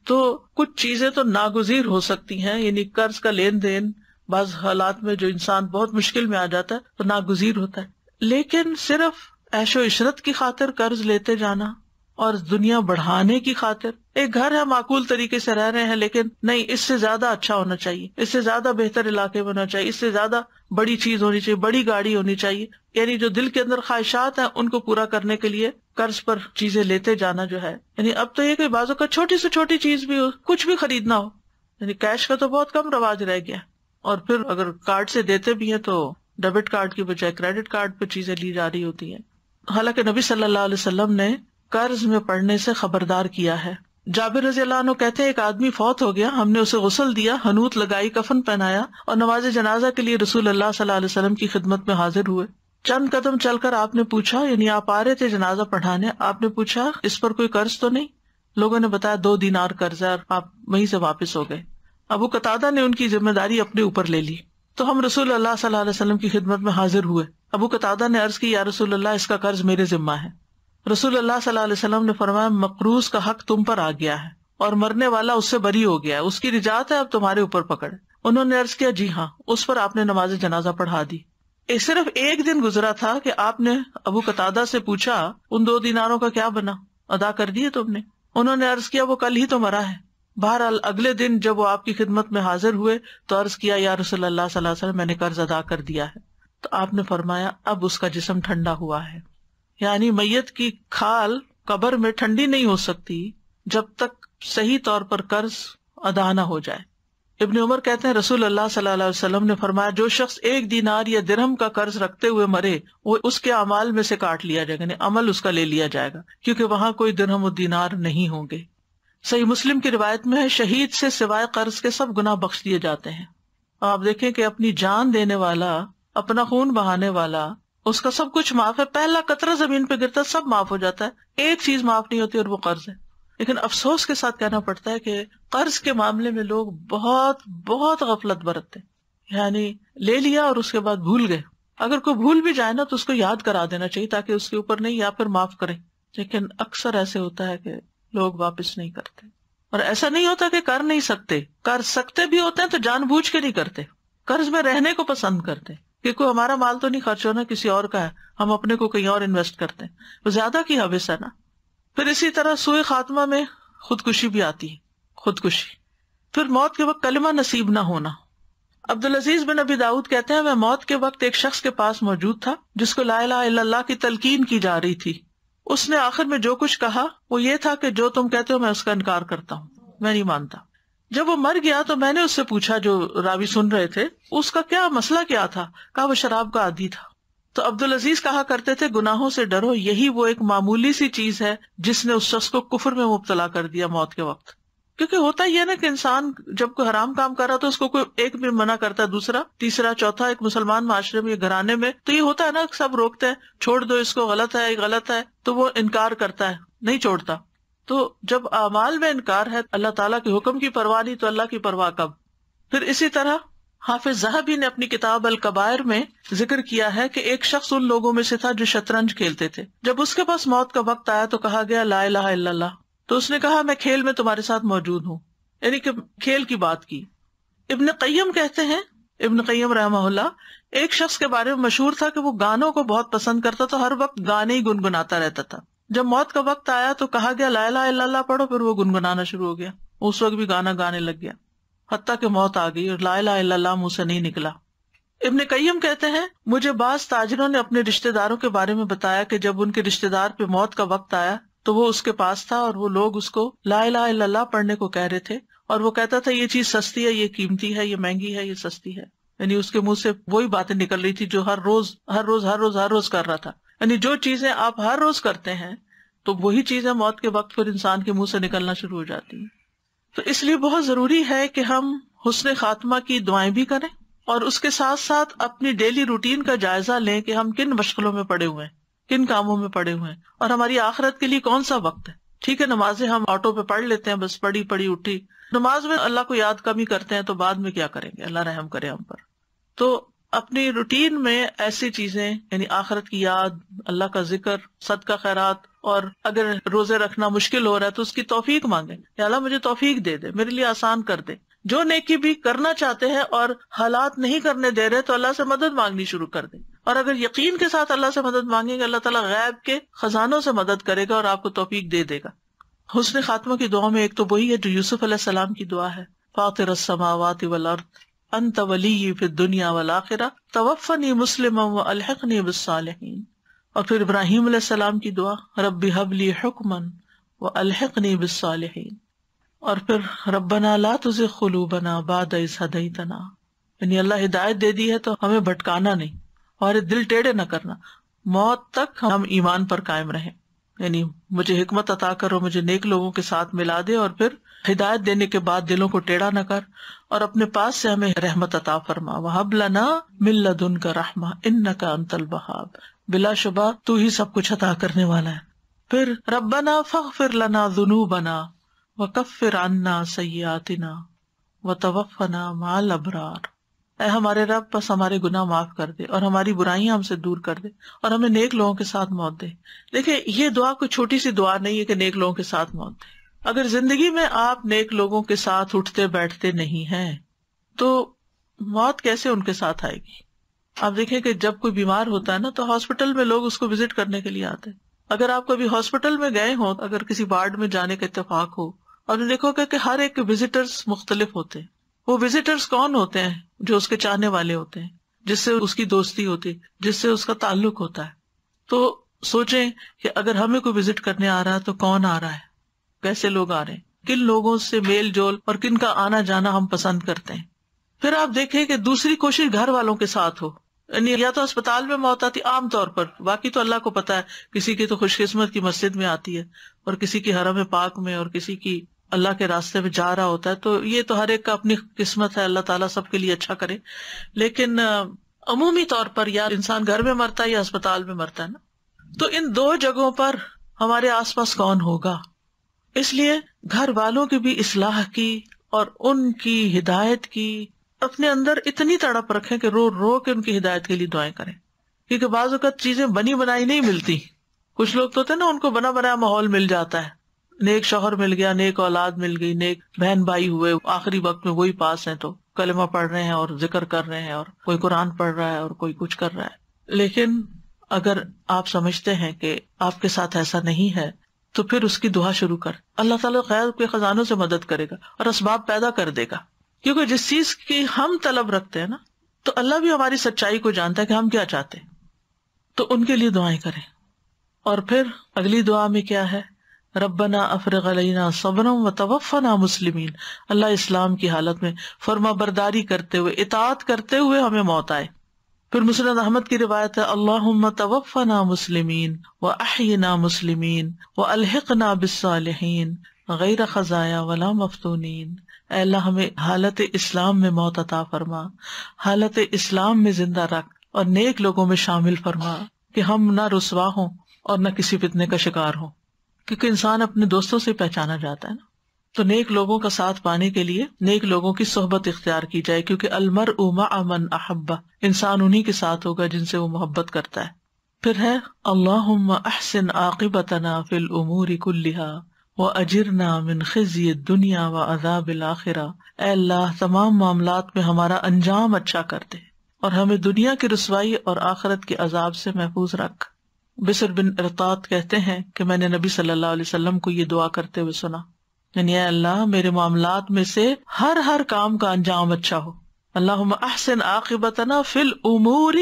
تو کچھ چیزیں تو ناگزیر ہو سکتی ہیں، یعنی قرض کا لین دین بعض حالات میں جو انسان بہت مشکل میں آ جاتا ہے تو ناگزیر ہوتا ہے، لیکن صرف عیش و عشرت کی خاطر قرض لیتے جانا اور دنیا بڑھانے کی خاطر، ایک گھر ہے معقول طریقے سے رہ رہے ہیں لیکن نہیں، اس سے زیادہ اچھا ہونا چاہیے، اس سے زیادہ بہتر علاقے میں ہونا چاہیے، اس سے زیادہ بڑی چیز ہونی چاہیے، بڑی گاڑی ہونی چاہیے، یعنی جو دل کے اندر خواہشات ہیں ان کو پورا کرنے کے لیے قرض پر چیزیں لیتے جانا جو ہے، یعنی اب تو یہ کہ بعضوں کا چھوٹی سے چھوٹی چیز بھی ہو، کچھ بھی خریدنا ہو، یعنی کیش کا تو بہت کم رواج رہ گیا، اور پھر اگر کارڈ سے دیتے بھی ہیں تو ڈیبٹ کارڈ کی بجائے کریڈٹ کارڈ پہ چیزیں لی جا رہی ہوتی ہیں۔ حالانکہ نبی صلی اللہ علیہ وسلم نے قرض میں پڑنے سے خبردار کیا ہے۔ جابر رضی اللہ عنہ کہتے ہیں ایک آدمی فوت ہو گیا، ہم نے اسے غسل دیا، حنوط لگائی، کفن پہنایا اور نماز جنازہ کے لیے رسول اللہ صلی اللہ علیہ وسلم کی خدمت میں حاضر ہوئے۔ چند قدم چل کر آپ نے پوچھا، یعنی آپ آ رہے تھے جنازہ پڑھانے، آپ نے پوچھا اس پر کوئی قرض تو نہیں؟ لوگوں نے بتایا 2 دینار قرض ہے، اور آپ وہیں سے واپس ہو گئے۔ ابو قتادہ نے ان کی ذمہ داری اپنے اوپر لے لی، تو ہم رسول اللہ صلی اللہ علیہ وسلم کی خدمت میں حاضر ہوئے۔ ابو قتادہ نے عرض کی، یا رسول اللہ اس کا قرض میرے ذمہ ہے۔ رسول اللہ صلی اللہ علیہ وسلم نے فرمایا، مقروض کا حق تم پر آ گیا ہے اور مرنے والا اس سے بری ہو گیا ہے، اس کی رجعت ہے اب تمہارے اوپر پکڑ۔ انہوں نے عرض کیا، جی ہاں۔ اس پر آپ نے نماز جنازہ پڑھا دی۔ صرف ایک دن گزرا تھا کہ آپ نے ابو قتادہ سے پوچھا ان 2 دیناروں کا کیا بنا، ادا کر دیے تم نے؟ انہوں نے عرض کیا وہ کل ہی تو مرا ہے۔ بہرحال اگلے دن جب وہ آپ کی خدمت میں حاضر ہوئے تو عرض کیا، یا رسول اللہ صلی اللہ علیہ وسلم میں نے قرض ادا کر دیا ہے۔ تو آپ نے فرمایا اب اس کا جسم ٹھنڈا ہوا ہے، یعنی میت کی کھال قبر میں ٹھنڈی نہیں ہو سکتی جب تک صحیح طور پر قرض ادا نہ ہو جائے۔ ابن عمر کہتے ہیں رسول اللہ صلی اللہ علیہ وسلم نے فرمایا، جو شخص 1 دینار یا درہم کا قرض رکھتے ہوئے مرے وہ اس کے اعمال میں سے کاٹ لیا جائے گا، یعنی عمل اس کا لے لیا جائے گا، کیونکہ وہاں کوئی درہم و دینار نہیں ہوں گے۔ صحیح مسلم کی روایت میں ہے، شہید سے سوائے قرض کے سب گناہ بخش دیے جاتے ہیں۔ آپ دیکھیں کہ اپنی جان دینے والا، اپنا خون بہانے والا، اس کا سب کچھ معاف ہے، پہلا قطرہ زمین پہ گرتا سب معاف ہو جاتا ہے، ایک چیز معاف نہیں ہوتی اور وہ قرض ہے۔ لیکن افسوس کے ساتھ کہنا پڑتا ہے کہ قرض کے معاملے میں لوگ بہت بہت غفلت برتتے، یعنی لے لیا اور اس کے بعد بھول گئے۔ اگر کوئی بھول بھی جائے نا تو اس کو یاد کرا دینا چاہیے تاکہ اس کے اوپر نہیں، یا پھر معاف کرے، لیکن اکثر ایسے ہوتا ہے کہ لوگ واپس نہیں کرتے۔ اور ایسا نہیں ہوتا کہ کر نہیں سکتے، کر سکتے بھی ہوتے ہیں تو جان بوجھ کے نہیں کرتے، قرض میں رہنے کو پسند کرتے کہ کوئی ہمارا مال تو نہیں خرچ ہونا، کسی اور کا ہے، ہم اپنے کو کہیں اور انویسٹ کرتے ہیں، وہ زیادہ کی حوث ہے نا۔ پھر اسی طرح سوء خاتمہ میں خودکشی بھی آتی ہے، خودکشی۔ پھر موت کے وقت کلمہ نصیب نہ ہونا۔ عبدالعزیز بن ابی داؤد کہتے ہیں، میں موت کے وقت ایک شخص کے پاس موجود تھا جس کو لا الہ الا اللہ کی تلقین کی جا رہی تھی۔ اس نے آخر میں جو کچھ کہا وہ یہ تھا کہ جو تم کہتے ہو میں اس کا انکار کرتا ہوں، میں نہیں مانتا۔ جب وہ مر گیا تو میں نے اس سے پوچھا، جو راوی سن رہے تھے، اس کا کیا مسئلہ کیا تھا؟ کہا وہ شراب کا عادی تھا۔ تو عبدالعزیز کہا کرتے تھے، گناہوں سے ڈرو، یہی وہ ایک معمولی سی چیز ہے جس نے اس شخص کو کفر میں مبتلا کر دیا موت کے وقت۔ کیونکہ ہوتا یہ نا کہ انسان جب کوئی حرام کام کر رہا تو اس کو کوئی ایک بھی منع کرتا ہے، دوسرا تیسرا چوتھا، ایک مسلمان معاشرے میں، گھرانے میں تو یہ ہوتا ہے نا، سب روکتے ہیں، چھوڑ دو اس کو، غلط ہے غلط ہے، تو وہ انکار کرتا ہے، نہیں چھوڑتا۔ تو جب اعمال میں انکار ہے، اللہ تعالیٰ کے حکم کی پرواہ نہیں تو اللہ کی پرواہ کب؟ پھر اسی طرح حافظ ذہبی نے اپنی کتاب الکبائر میں ذکر کیا ہے کہ ایک شخص ان لوگوں میں سے تھا جو شطرنج کھیلتے تھے۔ جب اس کے پاس موت کا وقت آیا تو کہا گیا لا الہ الا اللہ، تو اس نے کہا میں کھیل میں تمہارے ساتھ موجود ہوں، یعنی کہ کھیل کی بات کی۔ ابن قیم کہتے ہیں، ابن قیم رحمہ اللہ، ایک شخص کے بارے میں مشہور تھا کہ وہ گانوں کو بہت پسند کرتا تھا، ہر وقت گانے ہی گنگناتا رہتا تھا۔ جب موت کا وقت آیا تو کہا گیا لا الہ الا اللہ پڑھو، پھر وہ گنگنانا شروع ہو گیا، اس وقت بھی گانا گانے لگ گیا، حتیٰ کہ موت آ گئی اور لا الہ الا اللہ منہ سے نہیں نکلا۔ ابن قیم کہتے ہیں، مجھے بعض تاجروں نے اپنے رشتہ داروں کے بارے میں بتایا کہ جب ان کے رشتہ دار پہ موت کا وقت آیا تو وہ اس کے پاس تھا اور وہ لوگ اس کو لا الہ الا اللہ پڑھنے کو کہہ رہے تھے، اور وہ کہتا تھا یہ چیز سستی ہے، یہ قیمتی ہے، یہ مہنگی ہے، یہ سستی ہے، یعنی اس کے منہ سے وہی باتیں نکل رہی تھی جو ہر روز کر رہا تھا۔ یعنی جو چیزیں آپ ہر روز کرتے ہیں تو وہی چیزیں موت کے وقت پھر انسان کے منہ سے نکلنا شروع ہو جاتی ہیں۔ تو اس لیے بہت ضروری ہے کہ ہم حسن خاتمہ کی دعائیں بھی کریں اور اس کے ساتھ ساتھ اپنی ڈیلی روٹین کا جائزہ لیں کہ ہم کن مشغلوں میں پڑے ہوئے ہیں، کن کاموں میں پڑے ہوئے ہیں، اور ہماری آخرت کے لیے کون سا وقت ہے. ٹھیک ہے، نمازیں ہم آٹو پہ پڑھ لیتے ہیں، بس پڑھی اٹھی، نماز میں اللہ کو یاد کم ہی کرتے ہیں، تو بعد میں کیا کریں گے، اللہ رحم کرے ہم پر. تو اپنی روٹین میں ایسی چیزیں یعنی آخرت کی یاد، اللہ کا ذکر، صدقہ خیرات، اور اگر روزے رکھنا مشکل ہو رہا ہے تو اس کی توفیق مانگیں کہ اللہ مجھے توفیق دے دے، میرے لیے آسان کر دے. جو نیکی بھی کرنا چاہتے ہیں اور حالات نہیں کرنے دے رہے تو اللہ سے مدد مانگنی شروع کر دیں، اور اگر یقین کے ساتھ اللہ سے مدد مانگیں گے، اللہ تعالیٰ غیب کے خزانوں سے مدد کرے گا اور آپ کو توفیق دے دے گا. حسن خاتمہ کی دعا میں ایک تو وہی ہے جو یوسف علیہ السلام کی دعا ہے، فاطر السماوات والارض انت ولی فی الدنیا والآخرہ توفنی مسلما والحقنی بالصالحین. اور پھر ابراہیم علیہ السلام کی دعا، رب ھب لی حکما والحقنی بالصالحین. اور پھر ربنا لا تزغ قلوبنا بعد اذ ہدیتنا، یعنی اللہ ہدایت دے دی ہے تو ہمیں بھٹکانا نہیں، ہمارے دل ٹیڑھے نہ کرنا، موت تک ہم ایمان پر قائم رہیں. یعنی مجھے حکمت عطا کرو، مجھے نیک لوگوں کے ساتھ ملا دے، اور پھر ہدایت دینے کے بعد دلوں کو ٹیڑھا نہ کر، اور اپنے پاس سے ہمیں رحمت عطا فرما. وَهَبْ لَنَا مِن لَّدُنْكَ رَحْمَةً إِنَّكَ أَنتَ الْوَهَّابُ، بلا شبہ تو ہی سب کچھ عطا کرنے والا ہے. پھر ربنا فاغفر لنا ذنوبنا وکفر عنا سیئاتنا وتوفنا مع الابرار. اے ہمارے رب، بس ہمارے گناہ معاف کر دے اور ہماری برائیاں ہم سے دور کر دے اور ہمیں نیک لوگوں کے ساتھ موت دے. دیکھیں یہ دعا کوئی چھوٹی سی دعا نہیں ہے کہ نیک لوگوں کے ساتھ موت دے. اگر زندگی میں آپ نیک لوگوں کے ساتھ اٹھتے بیٹھتے نہیں ہیں تو موت کیسے ان کے ساتھ آئے گی؟ آپ دیکھیں کہ جب کوئی بیمار ہوتا ہے نا تو ہاسپٹل میں لوگ اس کو وزٹ کرنے کے لیے آتے ہیں. اگر آپ کبھی ہاسپٹل میں گئے ہوں، اگر کسی وارڈ میں جانے کا اتفاق ہو، اور دیکھو کہ ہر ایک وزٹرز مختلف ہوتے ہیں. وہ وزٹرز کون ہوتے ہیں؟ جو اس کے چاہنے والے ہوتے ہیں، جس سے اس کی دوستی ہوتی، جس سے اس کا تعلق ہوتا ہے. تو سوچیں کہ اگر ہمیں کوئی وزٹ کرنے آ رہا ہے تو کون آ رہا ہے، کیسے لوگ آ رہے ہیں، کن لوگوں سے میل جول اور کن کا آنا جانا ہم پسند کرتے ہیں. پھر آپ دیکھیں کہ دوسری کوشش گھر والوں کے ساتھ ہو. یعنی یا تو اسپتال میں موت آتی عام طور پر، باقی تو اللہ کو پتا ہے، کسی کی تو خوش قسمت کی مسجد میں آتی ہے اور کسی کی حرم پاک میں اور کسی کی اللہ کے راستے میں جا رہا ہوتا ہے. تو یہ تو ہر ایک کا اپنی قسمت ہے، اللہ تعالیٰ سب کے لیے اچھا کرے. لیکن عمومی طور پر یا انسان گھر میں مرتا ہے یا اسپتال میں مرتا ہے نا. تو ان دو جگہوں پر ہمارے آس پاس کون ہوگا؟ اس لیے گھر والوں کی بھی اصلاح کی اور ان کی ہدایت کی اپنے اندر اتنی تڑپ رکھیں کہ رو رو کے ان کی ہدایت کے لیے دعائیں کریں. کیونکہ بعض اوقات چیزیں بنی بنائی نہیں ملتی. کچھ لوگ تو ہوتے ہیں نا، ان کو بنا بنایا ماحول مل جاتا ہے، نیک شوہر مل گیا، نیک اولاد مل گئی، نیک بہن بھائی ہوئے، آخری وقت میں وہی پاس ہیں تو کلمہ پڑھ رہے ہیں اور ذکر کر رہے ہیں، اور کوئی قرآن پڑھ رہا ہے اور کوئی کچھ کر رہا ہے. لیکن اگر آپ سمجھتے ہیں کہ آپ کے ساتھ ایسا نہیں ہے تو پھر اس کی دعا شروع کر. اللہ تعالیٰ خیر کے خزانوں سے مدد کرے گا اور اسباب پیدا کر دے گا. کیونکہ جس چیز کی ہم طلب رکھتے ہیں نا، تو اللہ بھی ہماری سچائی کو جانتا ہے کہ ہم کیا چاہتے ہیں. تو ان کے لیے دعائیں کریں. اور پھر اگلی دعا میں کیا ہے؟ ربنا افرغ علینا صبرا وتوفنا مسلمین. اللہ اسلام کی حالت میں فرما برداری کرتے ہوئے، اطاعت کرتے ہوئے ہمیں موت آئے. پھر مسند احمد کی روایت ہے، اللہم توفنا مسلمین واحینا مسلمین والحقنا بالصالحین غیر خزایا ولا مفتونین. اے اللہ ہمیں حالت اسلام میں موت عطا فرما، حالت اسلام میں زندہ رکھ اور نیک لوگوں میں شامل فرما کہ ہم نہ رسوا ہوں اور نہ کسی فتنے کا شکار ہوں. کیونکہ انسان اپنے دوستوں سے پہچانا جاتا ہے نا. تو نیک لوگوں کا ساتھ پانے کے لیے نیک لوگوں کی صحبت اختیار کی جائے، کیونکہ المرء مع من احب، انسان انہی کے ساتھ ہوگا جن سے وہ محبت کرتا ہے. پھر ہے اللہم احسن عاقبتنا فی الامور کلہا واجرنا من خزی الدنیا وعذاب الآخرہ. اے اللہ تمام معاملات میں ہمارا انجام اچھا کر دے اور ہمیں دنیا کی رسوائی اور آخرت کے عذاب سے محفوظ رکھ. بسر بن ارطاط کہتے ہیں کہ میں نے نبی صلی اللہ علیہ وسلم کو یہ دعا کرتے ہوئے سنا، یعنی اے اللہ میرے معاملات میں سے ہر کام کا انجام اچھا ہو. اللہم احسن عاقبتنا فی الامور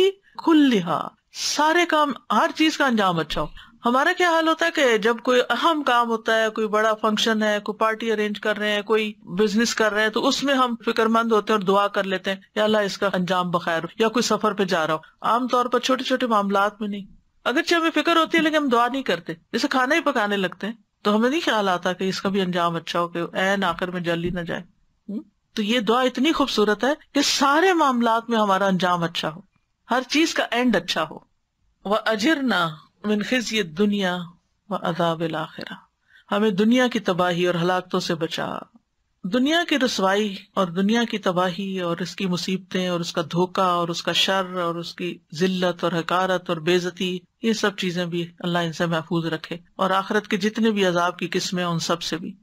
کلہا، سارے کام، ہر چیز کا انجام اچھا ہو. ہمارا کیا حال ہوتا ہے کہ جب کوئی اہم کام ہوتا ہے، کوئی بڑا فنکشن ہے، کوئی پارٹی ارینج کر رہے ہیں، کوئی بزنس کر رہے ہیں، تو اس میں ہم فکر مند ہوتے ہیں اور دعا کر لیتے ہیں یا اللہ اس کا انجام بخیر ہو. یا کوئی سفر پہ جا رہا ہو، عام طور پر چھوٹے چھوٹے معاملات میں نہیں، اگرچہ ہمیں فکر ہوتی ہے لیکن ہم دعا نہیں کرتے. جیسے کھانا ہی پکانے لگتے ہیں تو ہمیں نہیں خیال آتا کہ اس کا بھی انجام اچھا ہو، کہ عین آخر میں جل ہی نہ جائے. تو یہ دعا اتنی خوبصورت ہے کہ سارے معاملات میں ہمارا انجام اچھا ہو، ہر چیز کا اینڈ اچھا ہو. وَأَجِرْنَا مِنْ خِزْيِ الدُّنْيَا وَعَذَابِ الْآخِرَةِ، ہمیں دنیا کی تباہی اور ہلاکتوں سے بچا. دنیا کی رسوائی اور دنیا کی تباہی اور اس کی مصیبتیں اور اس کا دھوکہ اور اس کا شر اور اس کی ذلت اور حقارت اور بے عزتی، یہ سب چیزیں بھی اللہ ان سے محفوظ رکھے، اور آخرت کے جتنے بھی عذاب کی قسمیں ان سب سے بھی.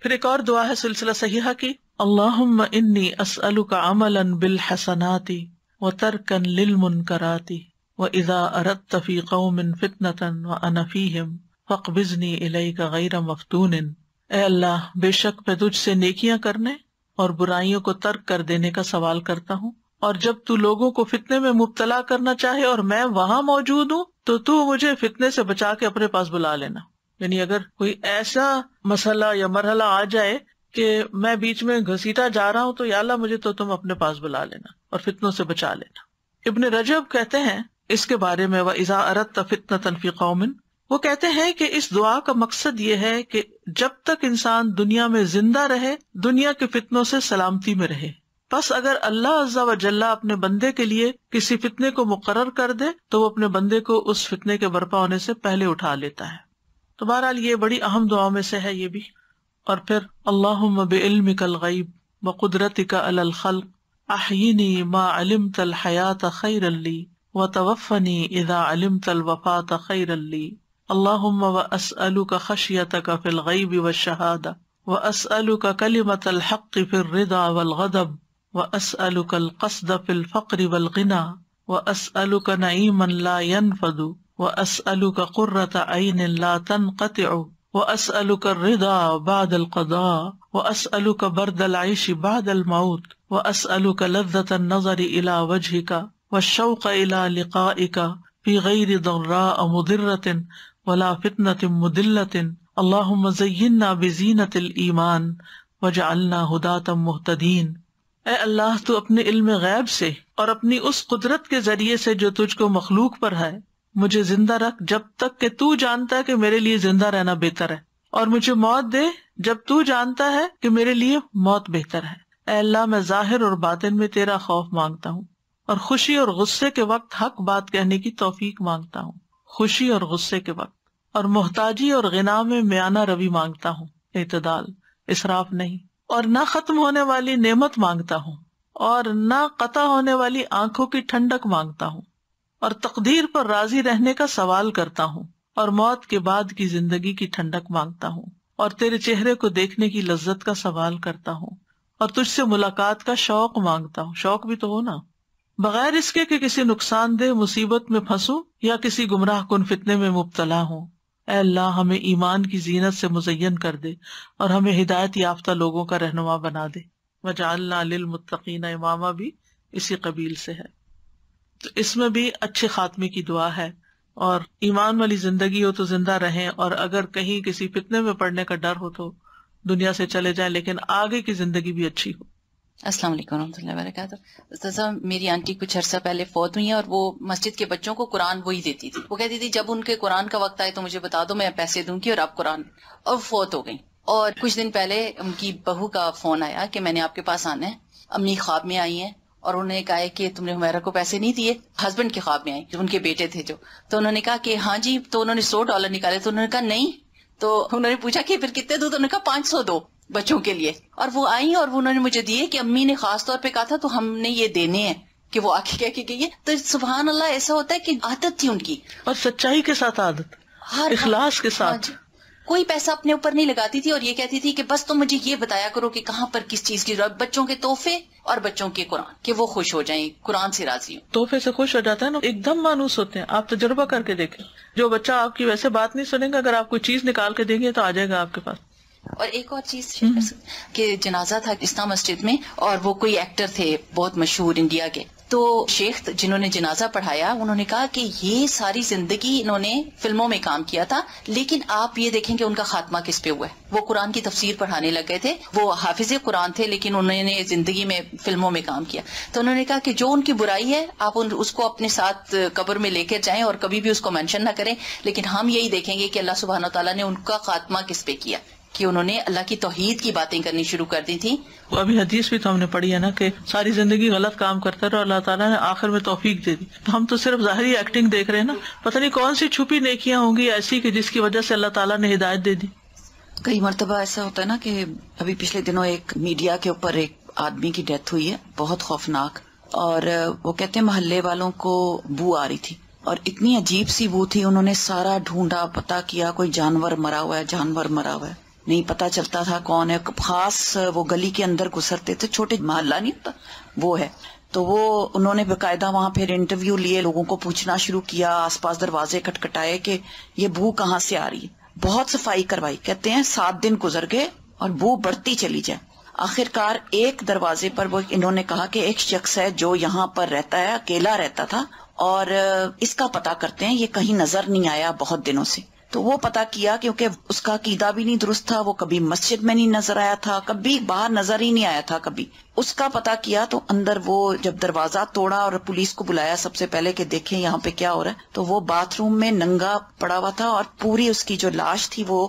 پھر ایک اور دعا ہے سلسلہ صحیحہ کی، اللہم انی اسألک عملا بالحسنات وترکا للمنکرات واذا اردت فی قوم فتنة وانا فیہم فاقبضنی الیک غیر مفتون. اے اللہ، بے شک میں تجھ سے نیکیاں کرنے اور برائیوں کو ترک کر دینے کا سوال کرتا ہوں، اور جب تو لوگوں کو فتنے میں مبتلا کرنا چاہے اور میں وہاں موجود ہوں تو مجھے فتنے سے بچا کے اپنے پاس بلا لینا. یعنی اگر کوئی ایسا مسئلہ یا مرحلہ آ جائے کہ میں بیچ میں گھسیٹا جا رہا ہوں تو یا اللہ مجھے تو تم اپنے پاس بلا لینا اور فتنوں سے بچا لینا. ابن رجب کہتے ہیں اس کے بارے میں، وَإِذَا أَرَدْتَ فِتْنَةً فِي قَوْمٍ، وہ کہتے ہیں کہ اس دعا کا مقصد یہ ہے کہ جب تک انسان دنیا میں زندہ رہے دنیا کے فتنوں سے سلامتی میں رہے. پس اگر اللہ عز و جل اپنے بندے کے لیے کسی فتنے کو مقرر کر دے تو وہ اپنے بندے کو اس فتنے کے برپا ہونے سے پہلے اٹھا لیتا ہے. تو بہرحال یہ بڑی اہم دعاؤں میں سے ہے یہ بھی. اور پھر اللہم بعلمک الغیب وقدرتک علی الخلق احیینی ما علمت الحیات خیرا لی وتوفنی اذا علمت الوفات خیرا لی. اللہم واسألک خشیتک فی الغیب والشہادہ واسألک کلمۃ الحق فی الرضا والغضب واسألک القصد فی الفقر والغنى واسألک نعیما لا ينفد واسألک قرۃ عین لا تنقطع واسألک الرضا بعد القضاء واسألک برد العیش بعد الموت واسألک لذۃ النظر الی وجہک والشوق الی لقائک فی غیر ضراء مضرۃ ولا فتنة مضلۃ. اللہم زیننا بزینۃ الایمان وجعلنا ھداۃ مہتدین. اے اللہ، تو اپنے علم غیب سے اور اپنی اس قدرت کے ذریعے سے جو تجھ کو مخلوق پر ہے مجھے زندہ رکھ جب تک کہ تو جانتا ہے کہ میرے لیے زندہ رہنا بہتر ہے، اور مجھے موت دے جب تو جانتا ہے کہ میرے لیے موت بہتر ہے. اے اللہ، میں ظاہر اور باطن میں تیرا خوف مانگتا ہوں، اور خوشی اور غصے کے وقت حق بات کہنے کی توفیق مانگتا ہوں، خوشی اور غصے کے وقت، اور محتاجی اور غنا میں میانہ روی مانگتا ہوں، اعتدال، اسراف نہیں، اور نہ ختم ہونے والی نعمت مانگتا ہوں، اور نہ قطع ہونے والی آنکھوں کی ٹھنڈک مانگتا ہوں، اور تقدیر پر راضی رہنے کا سوال کرتا ہوں، اور موت کے بعد کی زندگی کی ٹھنڈک مانگتا ہوں، اور تیرے چہرے کو دیکھنے کی لذت کا سوال کرتا ہوں، اور تجھ سے ملاقات کا شوق مانگتا ہوں. شوق بھی تو ہو نا، بغیر اس کے کہ کسی نقصان دہ مصیبت میں پھنسوں یا کسی گمراہ کن فتنے میں مبتلا ہوں. اے اللہ، ہمیں ایمان کی زینت سے مزین کر دے اور ہمیں ہدایت یافتہ لوگوں کا رہنما بنا دے. وجعلنا للمتقین اماما بھی اسی قبیل سے ہے. تو اس میں بھی اچھے خاتمے کی دعا ہے، اور ایمان والی زندگی ہو تو زندہ رہیں، اور اگر کہیں کسی فتنے میں پڑنے کا ڈر ہو تو دنیا سے چلے جائیں، لیکن آگے کی زندگی بھی اچھی ہو. السلام علیکم ورحمۃ اللہ وبرکاتہ. استاذہ، میری آنٹی کچھ عرصہ پہلے فوت ہوئی ہیں، اور وہ مسجد کے بچوں کو قرآن وہی دیتی تھی. وہ کہتی تھی جب ان کے قرآن کا وقت آئے تو مجھے بتا دو، میں پیسے دوں گی اور آپ قرآن. اور فوت ہو گئی. اور کچھ دن پہلے ان کی بہو کا فون آیا کہ میں نے آپ کے پاس آنا ہے. امی خواب میں آئی ہیں اور انہوں نے کہا ہے کہ تم نے ہمیرا کو پیسے نہیں دیے. ہسبینڈ کے خواب میں آئی، ان کے بیٹے تھے جو. تو انہوں نے کہا کہ ہاں جی. تو انہوں نے $100 نکالے. تو انہوں نے کہا نہیں. تو انہوں نے پوچھا کہ پھر کتنے دو؟ تو انہوں نے کہا 500 دو بچوں کے لیے. اور وہ آئی اور انہوں نے مجھے دیے کہ امی نے خاص طور پہ کہا تھا تو ہم نے یہ دینے ہیں، کہ وہ آ کے کہہ کے گئی ہے. تو سبحان اللہ، ایسا ہوتا ہے کہ عادت تھی ان کی، اور سچائی کے ساتھ عادت، اخلاص کے ساتھ. کوئی پیسہ اپنے اوپر نہیں لگاتی تھی، اور یہ کہتی تھی کہ بس تم مجھے یہ بتایا کرو کہ کہاں پر کس چیز کی ضرورت. بچوں کے تحفے اور بچوں کے قرآن، کہ وہ خوش ہو جائیں، قرآن سے راضی ہوں. تحفے سے خوش ہو جاتا ہے نا، ایک دم مانوس ہوتے ہیں. آپ تجربہ کر کے دیکھیں، جو بچہ آپ کی ویسے بات نہیں سنے گا، اگر آپ کوئی چیز نکال کے دیں گے تو آ جائے گا آپ کے پاس. اور ایک اور چیز شیئر کر سکتے کہ جنازہ تھا اسلام مسجد میں، اور وہ کوئی ایکٹر تھے بہت مشہور انڈیا کے. تو شیخ جنہوں نے جنازہ پڑھایا انہوں نے کہا کہ یہ ساری زندگی انہوں نے فلموں میں کام کیا تھا، لیکن آپ یہ دیکھیں کہ ان کا خاتمہ کس پہ ہوا ہے. وہ قرآن کی تفسیر پڑھانے لگ گئے تھے، وہ حافظ قرآن تھے، لیکن انہوں نے زندگی میں فلموں میں کام کیا. تو انہوں نے کہا کہ جو ان کی برائی ہے آپ اس کو اپنے ساتھ قبر میں لے کر جائیں اور کبھی بھی اس کو مینشن نہ کریں، لیکن ہم یہی دیکھیں گے کہ اللہ سبحانہ و تعالیٰ نے ان کا خاتمہ کس پہ کیا. کہ انہوں نے اللہ کی توحید کی باتیں کرنی شروع کر دی تھی. ابھی حدیث بھی تو ہم نے پڑھی ہے نا کہ ساری زندگی غلط کام کرتا رہا، اللہ تعالیٰ نے آخر میں توفیق دے دی. تو ہم تو صرف ظاہری ایکٹنگ دیکھ رہے ہیں نا، پتہ نہیں کون سی چھپی نیکیاں ہوں گی ایسی کہ جس کی وجہ سے اللہ تعالیٰ نے ہدایت دے دی. کئی مرتبہ ایسا ہوتا ہے نا کہ ابھی پچھلے دنوں ایک میڈیا کے اوپر ایک آدمی کی ڈیتھ ہوئی ہے، بہت خوفناک، اور وہ کہتے ہیں محلے والوں کو بو آ رہی تھی اور اتنی عجیب سی بو تھی. انہوں نے سارا ڈھونڈا، پتا کیا کوئی جانور مرا ہوا ہے، جانور مرا ہوا ہے، نہیں پتا چلتا تھا کون ہے. خاص وہ گلی کے اندر گزرتے تھے، چھوٹے محلہ نہیں ہوتا وہ ہے. تو وہ انہوں نے باقاعدہ وہاں پھر انٹرویو لیے، لوگوں کو پوچھنا شروع کیا، آس پاس دروازے کٹکھٹائے کہ یہ بو کہاں سے آ رہی ہے. بہت صفائی کروائی، کہتے ہیں 7 دن گزر گئے اور بو بڑھتی چلی جائے. آخر کار ایک دروازے پر وہ انہوں نے کہا کہ ایک شخص ہے جو یہاں پر رہتا ہے، اکیلا رہتا تھا، اور اس کا پتہ کرتے ہیں، یہ کہیں نظر نہیں آیا بہت دنوں سے. تو وہ پتہ کیا، کیونکہ اس کا عقیدہ بھی نہیں درست تھا، وہ کبھی مسجد میں نہیں نظر آیا تھا، کبھی باہر نظر ہی نہیں آیا تھا کبھی. اس کا پتہ کیا تو اندر وہ جب دروازہ توڑا اور پولیس کو بلایا سب سے پہلے کہ دیکھیں یہاں پہ کیا ہو رہا ہے، تو وہ باتھ روم میں ننگا پڑا ہوا تھا اور پوری اس کی جو لاش تھی وہ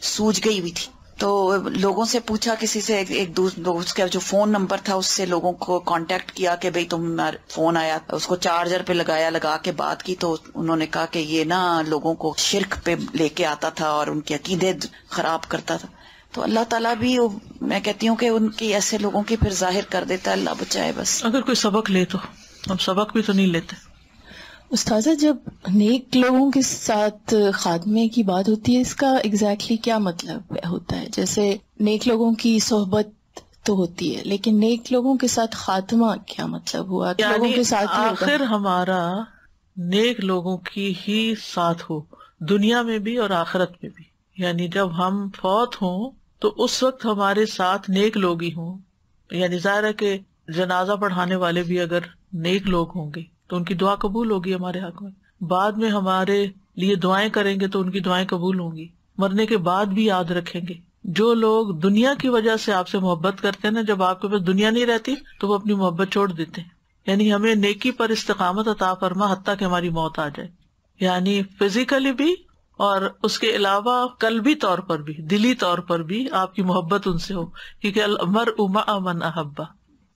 سوج گئی ہوئی تھی. تو لوگوں سے پوچھا، کسی سے ایک اس کا جو فون نمبر تھا اس سے لوگوں کو کانٹیکٹ کیا کہ بھئی تم فون آیا، اس کو چارجر پہ لگا کے بات کی. تو انہوں نے کہا کہ یہ نا لوگوں کو شرک پہ لے کے آتا تھا اور ان کے عقیدے خراب کرتا تھا. تو اللہ تعالیٰ بھی، میں کہتی ہوں کہ ان کی ایسے لوگوں کی پھر ظاہر کر دیتا ہے. اللہ بچائے بس. اگر کوئی سبق لے تو ہم سبق بھی تو نہیں لیتے. استاذہ، جب نیک لوگوں کے ساتھ خاتمے کی بات ہوتی ہے، اس کا ایگزیکٹلی کیا مطلب ہوتا ہے؟ جیسے نیک لوگوں کی صحبت تو ہوتی ہے، لیکن نیک لوگوں کے ساتھ خاتمہ کیا مطلب ہوا؟ لوگوں کے ساتھ آخر ہمارا نیک لوگوں کی ہی ساتھ ہو، دنیا میں بھی اور آخرت میں بھی. یعنی جب ہم فوت ہوں تو اس وقت ہمارے ساتھ نیک لوگ ہی ہوں. یعنی ظاہر ہے کہ جنازہ پڑھانے والے بھی اگر نیک لوگ ہوں گے تو ان کی دعا قبول ہوگی ہمارے حق میں. بعد میں ہمارے لیے دعائیں کریں گے تو ان کی دعائیں قبول ہوں گی. مرنے کے بعد بھی یاد رکھیں گے. جو لوگ دنیا کی وجہ سے آپ سے محبت کرتے ہیں نا، جب آپ کے پاس دنیا نہیں رہتی تو وہ اپنی محبت چھوڑ دیتے ہیں. یعنی ہمیں نیکی پر استقامت عطا فرما حتیٰ کہ ہماری موت آ جائے. یعنی فزیکلی بھی اور اس کے علاوہ قلبی طور پر بھی، دلی طور پر بھی آپ کی محبت ان سے ہو، کیونکہ المرء مع من احب.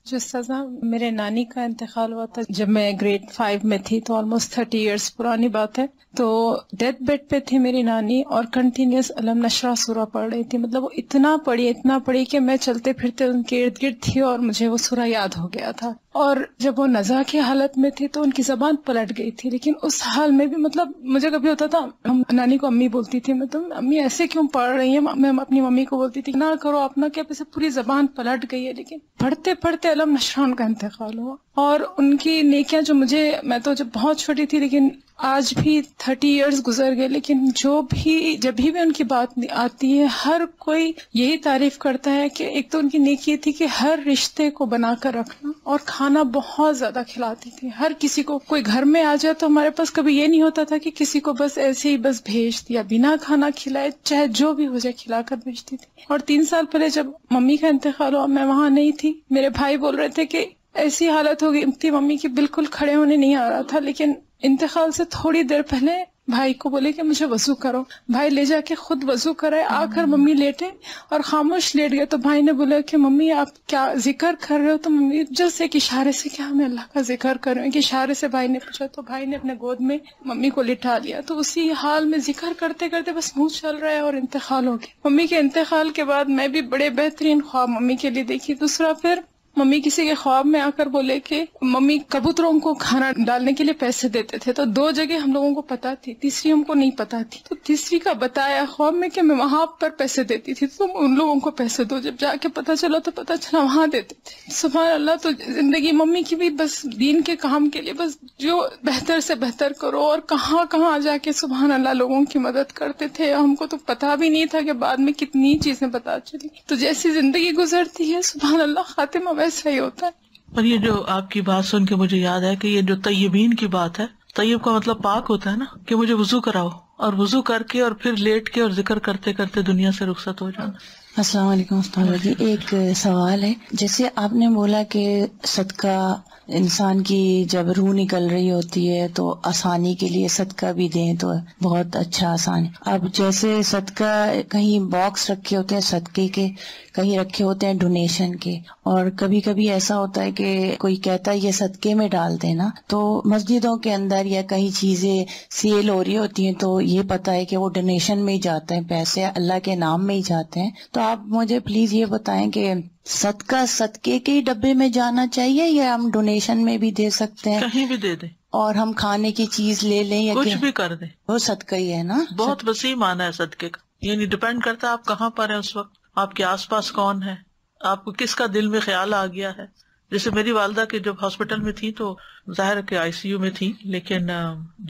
جو سزا میرے نانی کا انتقال ہوا تھا جب میں گریڈ 5 میں تھی، تو آلموسٹ 30 ایئرس پرانی بات ہے. تو ڈیتھ بیڈ پہ تھی میری نانی اور کنٹینیوس علم نشرہ سورہ پڑھ رہی تھی. مطلب وہ اتنا پڑھی کہ میں چلتے پھرتے ان کے ارد گرد تھی اور مجھے وہ سورہ یاد ہو گیا تھا. اور جب وہ نزا کی حالت میں تھی تو ان کی زبان پلٹ گئی تھی، لیکن اس حال میں بھی مطلب مجھے کبھی ہوتا تھا، ہم نانی کو امی بولتی تھی، مطلب امی ایسے کیوں پڑھ رہی ہیں؟ میں اپنی ممی کو بولتی تھی نہ کرو اپنا، کیا پوری زبان پلٹ گئی ہے. لیکن پڑھتے پڑھتے علم نشرہ ان کا انتقال ہوا. اور ان کی نیکیاں جو میں تو جب بہت چھوٹی تھی، لیکن آج بھی 30 ایئرز گزر گئے، لیکن جب بھی ان کی بات آتی ہے ہر کوئی یہی تعریف کرتا ہے کہ ایک تو ان کی نیکی تھی کہ ہر رشتے کو بنا کر رکھنا، اور کھانا بہت زیادہ کھلاتی تھی ہر کسی کو. کوئی گھر میں آ جائے تو ہمارے پاس کبھی یہ نہیں ہوتا تھا کہ کسی کو بس ایسے ہی بس بھیج دیا بنا کھانا کھلائے، چاہے جو بھی ہو جائے کھلا کر بھیجتی تھی. اور 3 سال پہلے جب ممی کا انتقال ہوا، میں وہاں نہیں تھی. میرے بھائی بول رہے تھے کہ ایسی حالت ہو گئی تھی ممی کی، بالکل کھڑے ہونے نہیں آ رہا تھا. لیکن انتقال سے تھوڑی دیر پہلے بھائی کو بولے کہ مجھے وضو کرو. بھائی لے جا کے خود وضو کرائے. آ کر ممی لیٹے اور خاموش لیٹ گئے. تو بھائی نے بولا کہ ممی آپ کیا ذکر کر رہے ہو؟ تو ممی جس ایک اشارے سے کیا میں اللہ کا ذکر کر رہی ہوں، کہ اشارے سے بھائی نے پوچھا تو بھائی نے اپنے گود میں ممی کو لٹا لیا. تو اسی حال میں ذکر کرتے کرتے بس منہ چل رہا ہے اور انتقال ہو گیا. ممی کے انتقال کے بعد میں بھی بڑے بہترین خواب ممی کے لیے دیکھی. دوسرا پھر ممی کسی کے خواب میں آ کر بولے کہ ممی کبوتروں کو کھانا ڈالنے کے لیے پیسے دیتے تھے. تو 2 جگہ ہم لوگوں کو پتا تھی، تیسری ہم کو نہیں پتا تھی. تو تیسری کا بتایا خواب میں کہ میں وہاں پر پیسے دیتی تھی، تو ان لوگوں کو پیسے دو. جب جا کے پتا چلا تو پتا چلا وہاں دیتے تھے. سبحان اللہ. تو زندگی ممی کی بھی بس دین کے کام کے لیے بس جو بہتر سے بہتر کرو، اور کہاں کہاں جا کے سبحان اللہ لوگوں کی مدد کرتے تھے. ہم کو تو پتا بھی نہیں تھا کہ بعد میں کتنی چیزیں پتا چلی. تو جیسی زندگی گزرتی ہے سبحان اللہ خاتمہ ویسا ہی ہوتا ہے. اور یہ جو آپ کی بات سن کے مجھے یاد ہے کہ یہ جو طیبین کی بات ہے، طیب کا مطلب پاک ہوتا ہے نا، کہ مجھے وضو کراؤ، اور وضو کر کے اور پھر لیٹ کے اور ذکر کرتے کرتے دنیا سے رخصت ہو جانا. السلام علیکم استاد جی، ایک سوال ہے. جیسے آپ نے بولا کہ صدقہ انسان کی جب روح نکل رہی ہوتی ہے تو آسانی کے لیے صدقہ بھی دیں تو بہت اچھا آسان ہے. اب جیسے صدقہ کہیں باکس رکھے ہوتے ہیں صدقے کے، کہیں رکھے ہوتے ہیں ڈونیشن کے، اور کبھی کبھی ایسا ہوتا ہے کہ کوئی کہتا ہے یہ صدقے میں ڈال دینا، تو مسجدوں کے اندر یا کئی چیزیں سیل ہو رہی ہوتی ہیں تو یہ پتا ہے کہ وہ ڈونیشن میں ہی جاتے ہیں، پیسے اللہ کے نام میں ہی جاتے ہیں. تو آپ مجھے پلیز یہ بتائیں کہ صدقہ صدقے کے ہی ڈبے میں جانا چاہیے یا ہم ڈونیشن میں بھی دے سکتے ہیں؟ کہیں بھی دے دیں، اور ہم کھانے کی چیز لے لیں یا کچھ بھی کر دیں، وہ صدقہ ہی ہے نا؟ بہت وسیع معنی ہے صدقے کا. یعنی ڈپینڈ کرتا ہے آپ کہاں پر ہیں اس وقت، آپ کے آس پاس کون ہے، آپ کو کس کا دل میں خیال آ گیا ہے. جیسے میری والدہ کے جب ہاسپٹل میں تھی تو ظاہر کہ آئی سی یو میں تھی، لیکن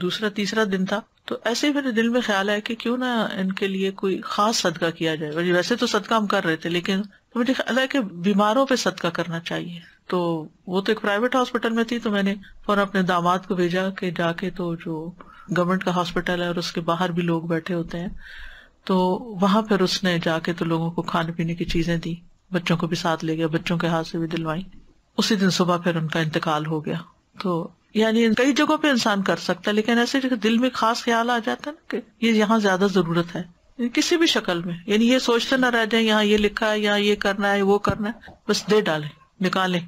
دوسرا تیسرا دن تھا، تو ایسے ہی میرے دل میں خیال آیا کہ کیوں نہ ان کے لیے کوئی خاص صدقہ کیا جائے. ویسے تو صدقہ ہم کر رہے تھے، لیکن مجھے خیال ہے کہ بیماروں پہ صدقہ کرنا چاہیے. تو وہ تو ایک پرائیویٹ ہاسپٹل میں تھی، تو میں نے فوراً اپنے داماد کو بھیجا کہ جا کے تو جو گورنمنٹ کا ہاسپٹل ہے اور اس کے باہر بھی لوگ بیٹھے ہوتے ہیں، تو وہاں پھر اس نے جا کے تو لوگوں کو کھانے پینے کی چیزیں دی، بچوں کو بھی ساتھ لے گیا، بچوں کے ہاتھ سے بھی دلوائی. اسی دن صبح پھر ان کا انتقال ہو گیا. تو یعنی کئی جگہوں پہ انسان کر سکتا ہے، لیکن ایسے دل میں خاص خیال آ جاتا ہے نا کہ یہ یہاں زیادہ ضرورت ہے، کسی بھی شکل میں. یعنی یہ سوچتے نہ رہ جائیں یہاں یہ لکھا ہے، یہاں یہ کرنا ہے، وہ کرنا ہے، بس دے ڈالیں، نکالیں.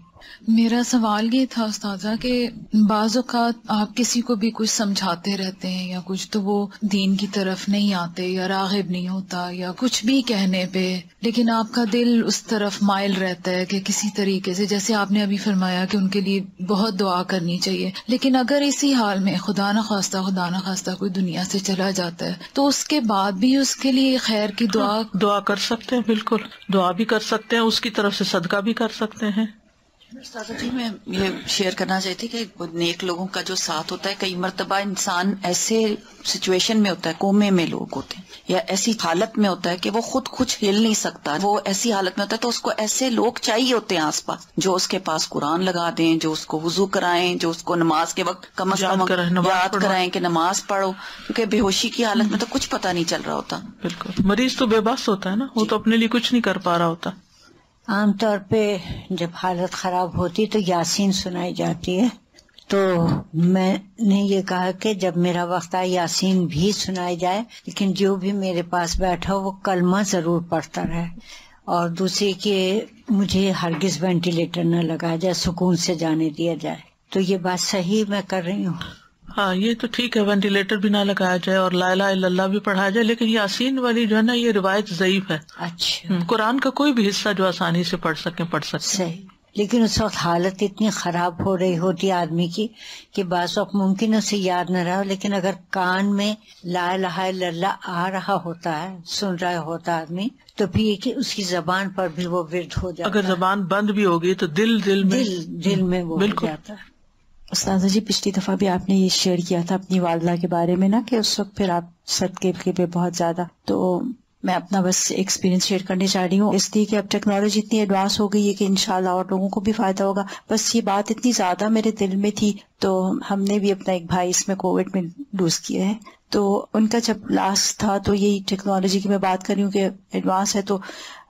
میرا سوال یہ تھا استاذہ کہ بعض اوقات آپ کسی کو بھی کچھ سمجھاتے رہتے ہیں یا کچھ، تو وہ دین کی طرف نہیں آتے یا راغب نہیں ہوتا یا کچھ بھی کہنے پہ، لیکن آپ کا دل اس طرف مائل رہتا ہے کہ کسی طریقے سے، جیسے آپ نے ابھی فرمایا کہ ان کے لیے بہت دعا کرنی چاہیے، لیکن اگر اسی حال میں خدا نخواستہ کوئی دنیا سے چلا جاتا ہے تو اس کے بعد بھی اس کے لیے خیر کی دعا کر سکتے ہیں. بالکل دعا بھی کر سکتے ہیں، اس کی طرف سے صدقہ بھی کر سکتے ہیں. استاذہ جی میں یہ شیئر کرنا چاہتی کہ نیک لوگوں کا جو ساتھ ہوتا ہے، کئی مرتبہ انسان ایسے سچویشن میں ہوتا ہے، کومے میں لوگ ہوتے ہیں یا ایسی حالت میں ہوتا ہے کہ وہ خود کچھ ہل نہیں سکتا، وہ ایسی حالت میں ہوتا ہے تو اس کو ایسے لوگ چاہیے ہوتے ہیں آس پاس جو اس کے پاس قرآن لگا دیں، جو اس کو وضو کرائیں، جو اس کو نماز کے وقت کم از کم یاد کرائیں کہ نماز پڑھو، کیونکہ بے ہوشی کی حالت میں تو کچھ پتہ نہیں چل رہا ہوتا. بالکل مریض تو بے بس ہوتا ہے نا، وہ تو اپنے لیے کچھ نہیں کر پا رہا ہوتا. عام طور پہ جب حالت خراب ہوتی تو یاسین سنائی جاتی ہے، تو میں نے یہ کہا کہ جب میرا وقت آئے یاسین بھی سنائی جائے، لیکن جو بھی میرے پاس بیٹھا وہ کلمہ ضرور پڑھتا رہے. اور دوسری کہ مجھے ہرگز وینٹیلیٹر نہ لگایا جائے، سکون سے جانے دیا جائے. تو یہ بات صحیح میں کر رہی ہوں؟ ہاں یہ تو ٹھیک ہے، وینٹیلیٹر بھی نہ لگایا جائے اور لا الہ الا اللہ بھی پڑھایا جائے، لیکن یاسین والی جو ہے نا یہ روایت ضعیف ہے. اچھا، قرآن کا کوئی بھی حصہ جو آسانی سے پڑھ سکتے. صحیح. لیکن اس وقت حالت اتنی خراب ہو رہی ہوتی آدمی کی کہ بعض وقت ممکن اسے یاد نہ رہا، لیکن اگر کان میں لا الہ الا اللہ آ رہا ہوتا ہے، سن رہا ہوتا آدمی، تو پھر یہ کہ اس کی زبان پر بھی وہ ورد ہو جاتا ہے. اگر زبان بند بھی ہوگی تو دل میں وہ ہو جاتا ہے. استاذہ جی پچھلی دفعہ بھی آپ نے یہ شیئر کیا تھا اپنی والدہ کے بارے میں نا، کہ اس وقت پھر آپ صدقے پہ بہت زیادہ، تو میں اپنا بس ایکسپیرینس شیئر کرنے چاہ رہی ہوں، اس لیے کہ اب ٹیکنالوجی اتنی ایڈوانس ہو گئی ہے کہ انشاءاللہ اور لوگوں کو بھی فائدہ ہوگا. بس یہ بات اتنی زیادہ میرے دل میں تھی، تو ہم نے بھی اپنا ایک بھائی اس میں کووڈ میں لوز کیا ہے، تو ان کا جب لاسٹ تھا تو یہی ٹیکنالوجی کی میں بات کر رہی ہوں کہ ایڈوانس ہے، تو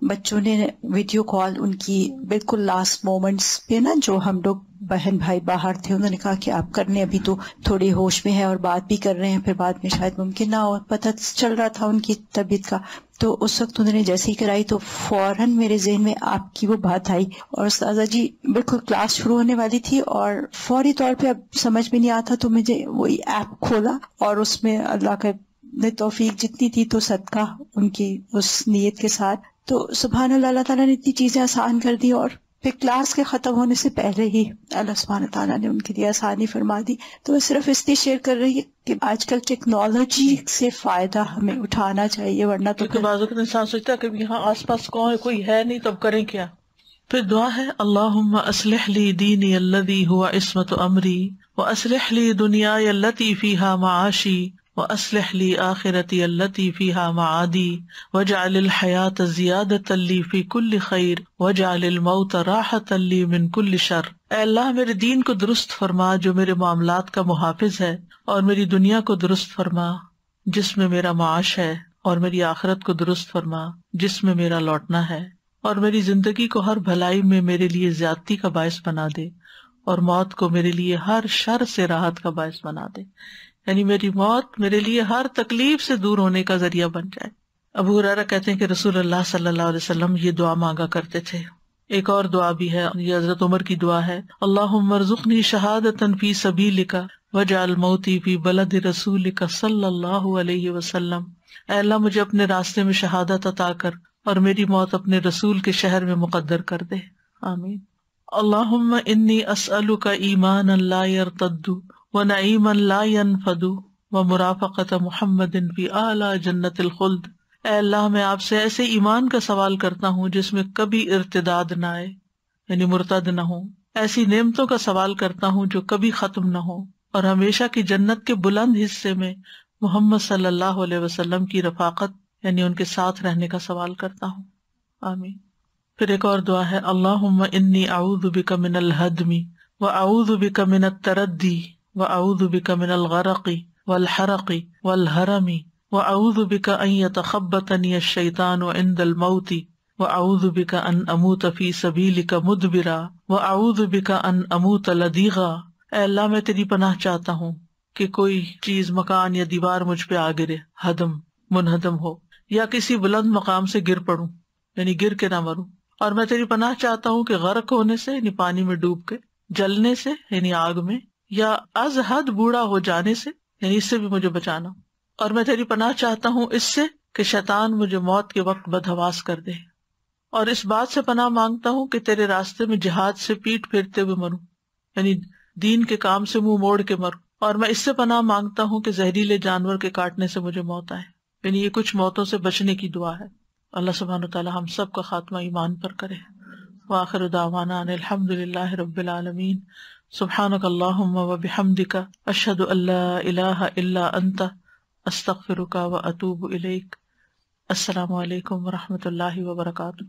بچوں نے ویڈیو کال ان کی بالکل لاسٹ مومنٹس پہ نا، جو ہم لوگ بہن بھائی باہر تھے، انہوں نے کہا کہ آپ کرنے ابھی تو تھوڑے ہوش میں ہیں اور بات بھی کر رہے ہیں، پھر بعد میں شاید ممکن نہ ہو، پتہ چل رہا تھا ان کی طبیعت کا. تو اس وقت انہوں نے جیسے ہی کرائی تو فوراً میرے ذہن میں آپ کی وہ بات آئی، اور استاذہ جی بالکل کلاس شروع ہونے والی تھی اور فوری طور پہ اب سمجھ میں نہیں آتا، تو مجھے وہی ایپ کھولا اور اس میں اللہ کا نے توفیق جتنی تھی تو صدقہ ان کی اس نیت کے ساتھ، تو سبحان اللہ، اللہ تعالیٰ نے اتنی چیزیں آسان کر دی. اور پھر کلاس کے ختم ہونے سے پہلے ہی اللہ سبحانہ تعالیٰ نے ان کے لیے آسانی فرما دی. تو میں صرف اس لیے شیئر کر رہی ہوں کہ آج کل ٹیکنالوجی سے فائدہ ہمیں اٹھانا چاہیے، ورنہ تو بعض اوقات انسان سوچتا ہے کہ یہاں آس پاس کون ہے، کوئی ہے نہیں، تب کریں کیا. پھر دعا ہے اللہم اصلح لی دینی الذی ہوا عصمت امری واصلح لی دنیای التی فیہا معاشی وَأَصْلِحْ لِي آخِرَتِي الَّتِي فِيهَا مَعَادِي وَاجْعَلِ الْحَيَاةَ زِيَادَةً لِّي فِي كُلِّ خَيْرٍ وَاجْعَلِ الْمَوْتَ رَاحَةً لِّي مِن كُلِّ شَرٍ. اے اللہ میرے دین کو درست فرما جو میرے معاملات کا محافظ ہے، اور میری دنیا کو درست فرما جس میں میرا معاش ہے، اور میری آخرت کو درست فرما جس میں میرا لوٹنا ہے، اور میری زندگی کو ہر بھلائی میں میرے لیے زیادتی کا باعث بنا دے، اور موت کو میرے لیے ہر شر سے راحت کا باعث بنا دے، یعنی میری موت میرے لیے ہر تکلیف سے دور ہونے کا ذریعہ بن جائے۔ ابو ہریرہ کہتے ہیں کہ رسول اللہ صلی اللہ علیہ وسلم یہ دعا مانگا کرتے تھے۔ ایک اور دعا بھی ہے، یہ حضرت عمر کی دعا ہے، اللہم ارزقنی شہادۃ فی سبیلک واجعل موتی فی بلد رسولک صلی اللہ علیہ وسلم، اے اللہ مجھے اپنے راستے میں شہادت عطا کر اور میری موت اپنے رسول کے شہر میں مقدر کر دے، آمین۔ اللہم انی اسألک ایمانا لا یرتد ونعیما لا ینفد ومرافقۃ محمد فی اعلی جنت الخلد، اے اللہ میں آپ سے ایسے ایمان کا سوال کرتا ہوں جس میں کبھی ارتداد نہ آئے، یعنی مرتد نہ ہوں، ایسی نعمتوں کا سوال کرتا ہوں جو کبھی ختم نہ ہو، اور ہمیشہ کی جنت کے بلند حصے میں محمد صلی اللہ علیہ وسلم کی رفاقت یعنی ان کے ساتھ رہنے کا سوال کرتا ہوں، آمین۔ پھر ایک اور دعا ہے، اللہم انی اعوذ بک من الہدم واعوذ بک من التردی واعوذ بک من الغرق والحرق والہرم واعوذ بک ان یتخبطنی الشیطان عند الموت واعوذ بک ان اموت فی سبیلک مدبرا واعوذ بک ان اموت لدیغا، اے اللہ میں تیری پناہ چاہتا ہوں کہ کوئی چیز، مکان یا دیوار مجھ پہ آ گرے، ہدم منہدم ہو، یا کسی بلند مقام سے گر پڑوں یعنی گر کے نہ مروں، اور میں تیری پناہ چاہتا ہوں کہ غرق ہونے سے یعنی پانی میں ڈوب کے، جلنے سے یعنی آگ میں، یا از حد بوڑھا ہو جانے سے یعنی اس سے بھی مجھے بچانا، اور میں تیری پناہ چاہتا ہوں اس سے کہ شیطان مجھے موت کے وقت بدحواس کر دے، اور اس بات سے پناہ مانگتا ہوں کہ تیرے راستے میں جہاد سے پیٹ پھیرتے ہوئے مروں، یعنی دین کے کام سے منہ موڑ کے مروں، اور میں اس سے پناہ مانگتا ہوں کہ زہریلے جانور کے کاٹنے سے مجھے موت آئے، یعنی یہ کچھ موتوں سے بچنے کی دعا ہے۔ اللہ سبحانہ وتعالی ہم سب کا خاتمہ ایمان پر کرے۔ وآخر دعوانا ان الحمد للہ رب العالمین، سبحانک اللہم وبحمدک، اشہد ان لا الہ الا انت، استغفرک واتوب الیک۔ السلام علیکم ورحمۃ اللہ وبرکاتہ۔